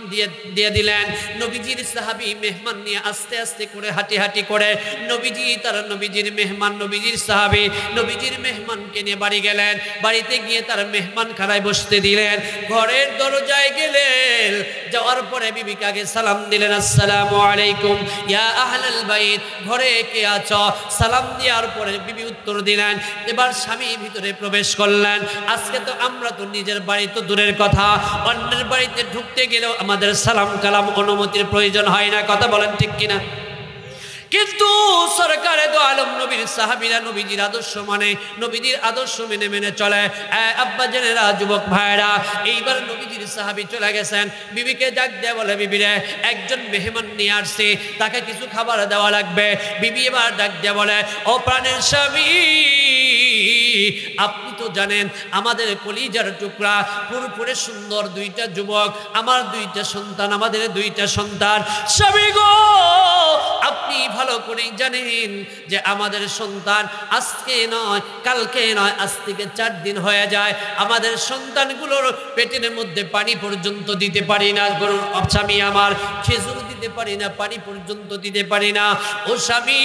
দিয়ে দিলেন। নবীজির সাহাবী মেহমান নিয়ে আস্তে আস্তে করে হাঁটি করে নবীজি তার নবীজির মেহমান, নবীজির সাহাবী নবীজির মেহমানকে নিয়ে বাড়ি গেলেন। বাড়িতে গিয়ে তার মেহমান খানায় বসতে দিলেন। ঘরের দরজায় গেলেন, যাওয়ার পরে বিবিকে আগে সালাম দিলেন, আসসালামু আলাইকুম ইয়া আহলাল বাইত, ঘরে কে আছো? সালাম দেওয়ার পরে বিবি উত্তর দিলেন। এবার স্বামী ভিতরে প্রবেশ করলেন। আজকে তো আমরা তো নিজের বাড়ি তো দূরের কথা, অন্যের বাড়িতে ঢুকতে গেলেও আমাদের সালাম কালাম অনুমতির প্রয়োজন হয় না, কথা বলেন ঠিক কিনা? কিন্তু সরকারে দো আলম নবীর সাহাবীরা নবীজির আদর্শ মানে, নবীজির আদর্শ মেনে চলে। আব্বা জেনেরা, যুবক ভাইরা, এইবার নবীজির সাহাবী চলে গেছেন। বিবিকে ডাক দিয়ে বলে, বিবিরে একজন মেহমান নিয়ে আসছে, তাকে কিছু খাবার দেওয়া লাগবে। বিবি এবার ডাক দিয়ে বলে, ও প্রাণের স্বামী, আপনি তো জানেন আমাদের কলিজার টুকরা পুরপুরে সুন্দর দুইটা যুবক, আমার দুইটা সন্তান, আমাদের দুইটা সন্তান। স্বামী গো, আপনি ভালো করেই জানেন যে আমাদের সন্তান আজকে নয়, কালকে নয়, আজ থেকে 4 দিন হয়ে যায়, আমাদের সন্তানগুলোর পেটের মধ্যে পানি পর্যন্ত দিতে পারি না। গরুর স্বামী আমার, খেজুর দিতে পারি না, পানি পর্যন্ত দিতে পারি না। ও স্বামী,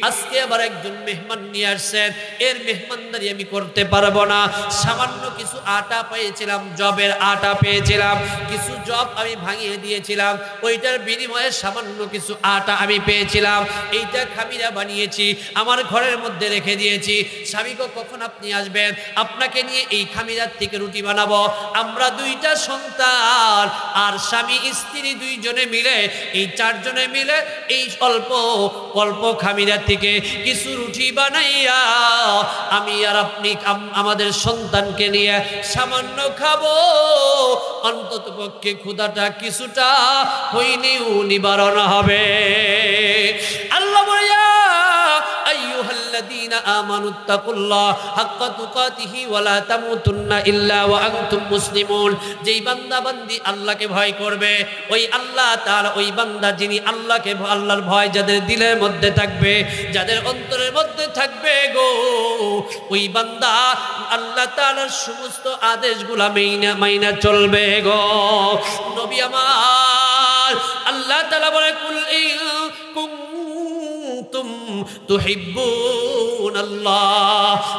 আজকে আবার একজন মেহমান নিয়ে আসছেন, এর মেহমানদারি আমি করতে পারবো না। সামান্য কিছু আটা পেয়েছিলাম, জবের আটা পেয়েছিলাম, কিছু জব আমি ভাঙিয়ে দিয়েছিলাম, ওইটার বিনিময়ে সামান্য কিছু আটা আমি পেয়েছিলাম, এইটা খামিরা বানিয়েছি, আমার ঘরের মধ্যে রেখে দিয়েছি। স্বামীকে কখন আপনি আসবেন, আপনাকে নিয়ে এই খামিরার থেকে রুটি বানাবো। আমরা দুইটা সন্তান আর স্বামী স্ত্রী দুইজনে মিলে, এই 4 জনে মিলে এই অল্প অল্প খামিরা থেকে কিছু রুটি বানাইয়া আমি আর আপনি আমাদের সন্তানকে নিয়ে সামান্য খাবো। অন্তত পক্ষে ক্ষুধাটা কিছুটা হইলেও নিবারণ হবে। আল্লাহ বলিয়া, আইয়ুহাল্লাযীনা আমানুত্তাকুল্লাহ হাক্কা তুকাতিহি ওয়া লা তামুতুন্না ইল্লা ওয়া আনতুম মুসলিমুন। যেই বান্দা বান্দি আল্লাহকে ভয় করবে, ওই আল্লাহ তাআলা, ওই বান্দা যিনি আল্লাহকে, আল্লাহর ভয় যাদের দিলের মধ্যে থাকবে, যাদের অন্তরের মধ্যে থাকবে গো, ওই বান্দা আল্লাহ তাআলার সমস্ত আদেশগুলা মাইনা চলবে গো। নবী আমার আল্লাহ তাআলা বলে কুল ইন কুনতুম তুহিব্বুনাল্লাহ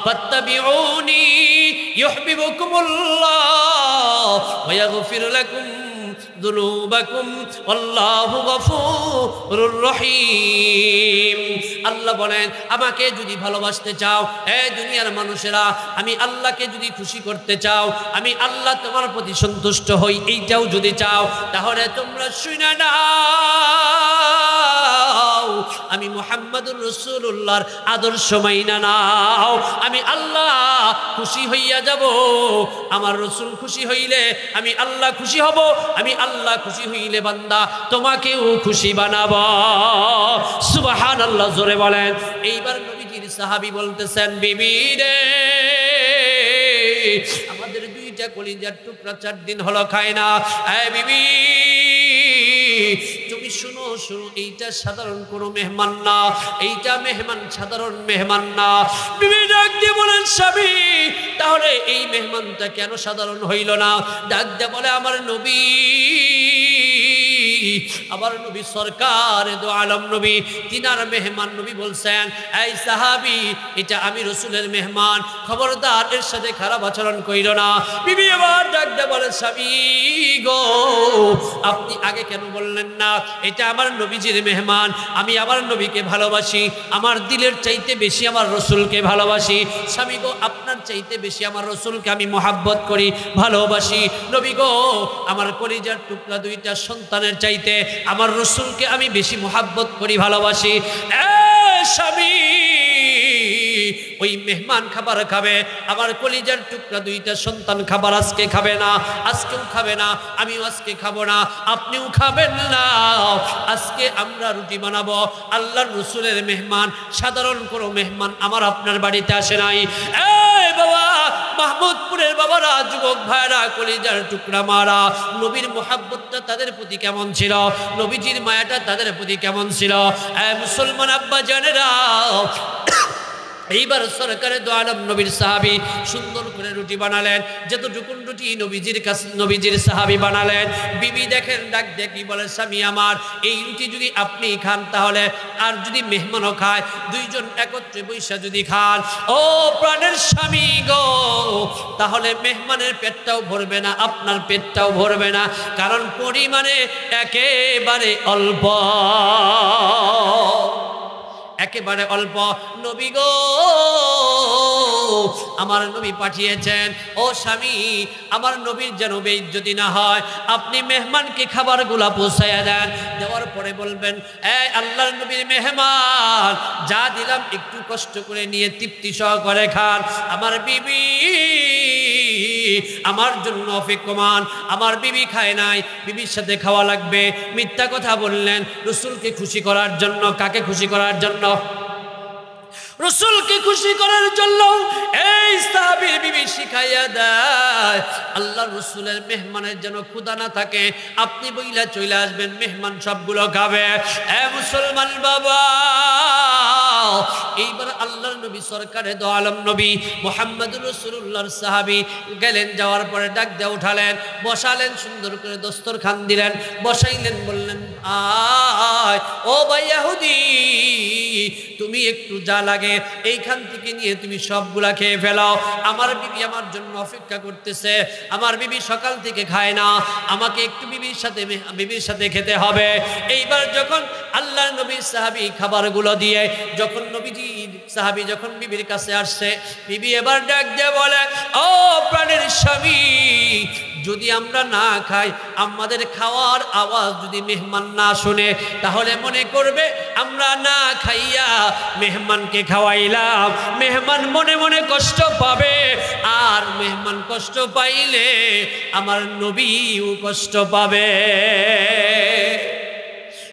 ফাত্তাবিউনি ইউহিব্বুকুমুল্লাহ ওয়া ইয়াগফির লাকুম যুনুবাকুম আল্লাহু গফুরুর রহিম। আল্লাহ বলেন আমাকে যদি ভালোবাসতে চাও, এই দুনিয়ার মানুষেরা, আমি আল্লাহকে যদি খুশি করতে চাও, আমি আল্লাহ তোমার প্রতি সন্তুষ্ট হই, এইটাও যদি চাও, তাহলে তোমরা শুনে নাও, আমি মুহাম্মদুর রাসূলুল্লাহর আদর্শ মাইনা নাও। আমি আল্লাহ খুশি হইয়া যাব, আমার রাসূল খুশি হইলে আমি আল্লাহ খুশি হব, আমি আল্লাহ খুশি হইলে বান্দা তোমাকেও খুশি বানাবো। সুবহানাল্লাহ জোরে বলেন। এইবার নবীজির সাহাবী বলতেছেন, বিবি রে, আমাদের দুইটা কলিজার টুকরা 4 দিন হলো খায় না। এই বিবি, তুমি শুনো শুনো, এইটা সাধারণ কোনো মেহমান না, এইটা মেহমান, সাধারণ মেহমান না। বিবি ডাক দিয়ে বলেন, স্বামী তাহলে এই মেহমানটা কেন সাধারণ হইল না? ডাক দিয়ে বলে, আমার নবী, আমার নবী সরকার দো আলম নবী, তিনার মেহমান। নবী বলছেন, এই সাহাবী, এটা আমি রসুলের মেহমান, খবরদার এর সাথে খারাপ আচরণ কইরো না। বিবি আবার ডাক দিয়ে বলে, স্বামী গো, আপনি আগে কেন বললেন না এটা আমার নবীজির মেহমান, আমি আমার নবীকে ভালোবাসি, আমার দিলের চাইতে বেশি আমার রসুলকে ভালোবাসি। স্বামী গো, আপনার চাইতে বেশি আমার রসুলকে আমি মহাব্বত করি, ভালোবাসি। নবী গো, আমার কলিজার টুকরা দুইটা সন্তানের চাইতে আমার রসুলকে আমি বেশি মহাব্বত করি, ভালোবাসি। স্বামী, ওই মেহমান খাবার খাবে, আমার কলিজার টুকরা দুইটা সন্তান খাবার আজকে খাবে না, আজকেও খাবে না, আমিও আজকে খাবো না, আপনিও খাবেন না। আজকে আমরা রুটি বানাবো, আল্লাহর রসুলের মেহমান, সাধারণ কোনো মেহমান আমার আপনার বাড়িতে আসে নাই। এই বাবা, মাহমুদপুরের বাবারা, যুবক ভাইরা, কলিজার টুকরা মারা, নবীর মোহাব্বতটা তাদের প্রতি কেমন ছিল, নবীজির মায়াটা তাদের প্রতি কেমন ছিল? মুসলমান আব্বা জানেরা, এইবার সরকারে দো আলম নবীর সাহাবী সুন্দর করে রুটি বানালেন, যতটুকুন রুটি নবীজির কাছে নবীজির সাহাবী বানালেন। বিবি দেখেন, ডাক দেখি বলে, স্বামী আমার, এই রুটি যদি আপনি খান তাহলে, আর যদি মেহমানও খায়, দুইজন একত্রে বৈশা যদি খান, ও প্রাণের স্বামী গো, তাহলে মেহমানের পেটটাও ভরবে না, আপনার পেটটাও ভরবে না, কারণ পরিমাণে একেবারে অল্প, একেবারে অল্প। নবী গো, আমার নবী পাঠিয়েছেন, ও স্বামী, আমার নবীর যেন বেইজ্জতি না হয়, আপনি মেহমানকে খাবারগুলা পৌঁছাইয়া দেন। দেওয়ার পরে বলবেন, এই আল্লাহর নবীর মেহমান, যা দিলাম একটু কষ্ট করে নিয়ে তৃপ্তি সহকারে খান। আমার বিবি আমার জন্য অপেক্ষমান, আমার বিবি খায় নাই, বিবির সাথে খাওয়া লাগবে। মিথ্যা কথা বললেন রসুলকে খুশি করার জন্য। কাকে খুশি করার জন্য? রসুলকে খুশি করার জন্য। এই সাহাবীর বিবি শিখাইয়া দেয়, আল্লাহ রসুলের মেহমানের যেন ক্ষুধা না থাকে, আপনি বইলা চলে আসবেন, মেহমান সবগুলো খাবে। এ মুসলমান বাবা, এইবার আল্লাহর নবী সরকারে দো আলম নবী মুহাম্মদুর রাসূলুল্লাহর সাহাবী গেলেন, যাওয়ার পরে ডাক দিয়ে উঠালেন, বসালেন, সুন্দর করে দস্তরখান দিলেন, বসাইলেন, বললেন, আয় ও ভাই ইহুদি, তুমি একটু যা লাগে এইখান থেকে নিয়ে তুমি সবগুলা খেয়ে ফেলাও। আমার বিবি আমার জন্য অপেক্ষা করতেছে, আমার বিবি সকাল থেকে খায় না, আমাকে একটু বিবির সাথে খেতে হবে। এইবার যখন আল্লাহর নবীর সাহাবী খাবারগুলো দিয়ে, যখন নবীজির সাহাবী যখন বিবির কাছে আসছে, বিবি এবার ডাক দিয়ে বলে, ও প্রাণের স্বামী, যদি আমরা না খাই, আমাদের খাওয়ার আওয়াজ যদি মেহমান না শুনে, তাহলে মনে করবে আমরা না খাইয়া মেহমানকে খাওয়াইলাম। মেহমান মনে মনে কষ্ট পাবে, আর মেহমান কষ্ট পাইলে আমার নবীও কষ্ট পাবে।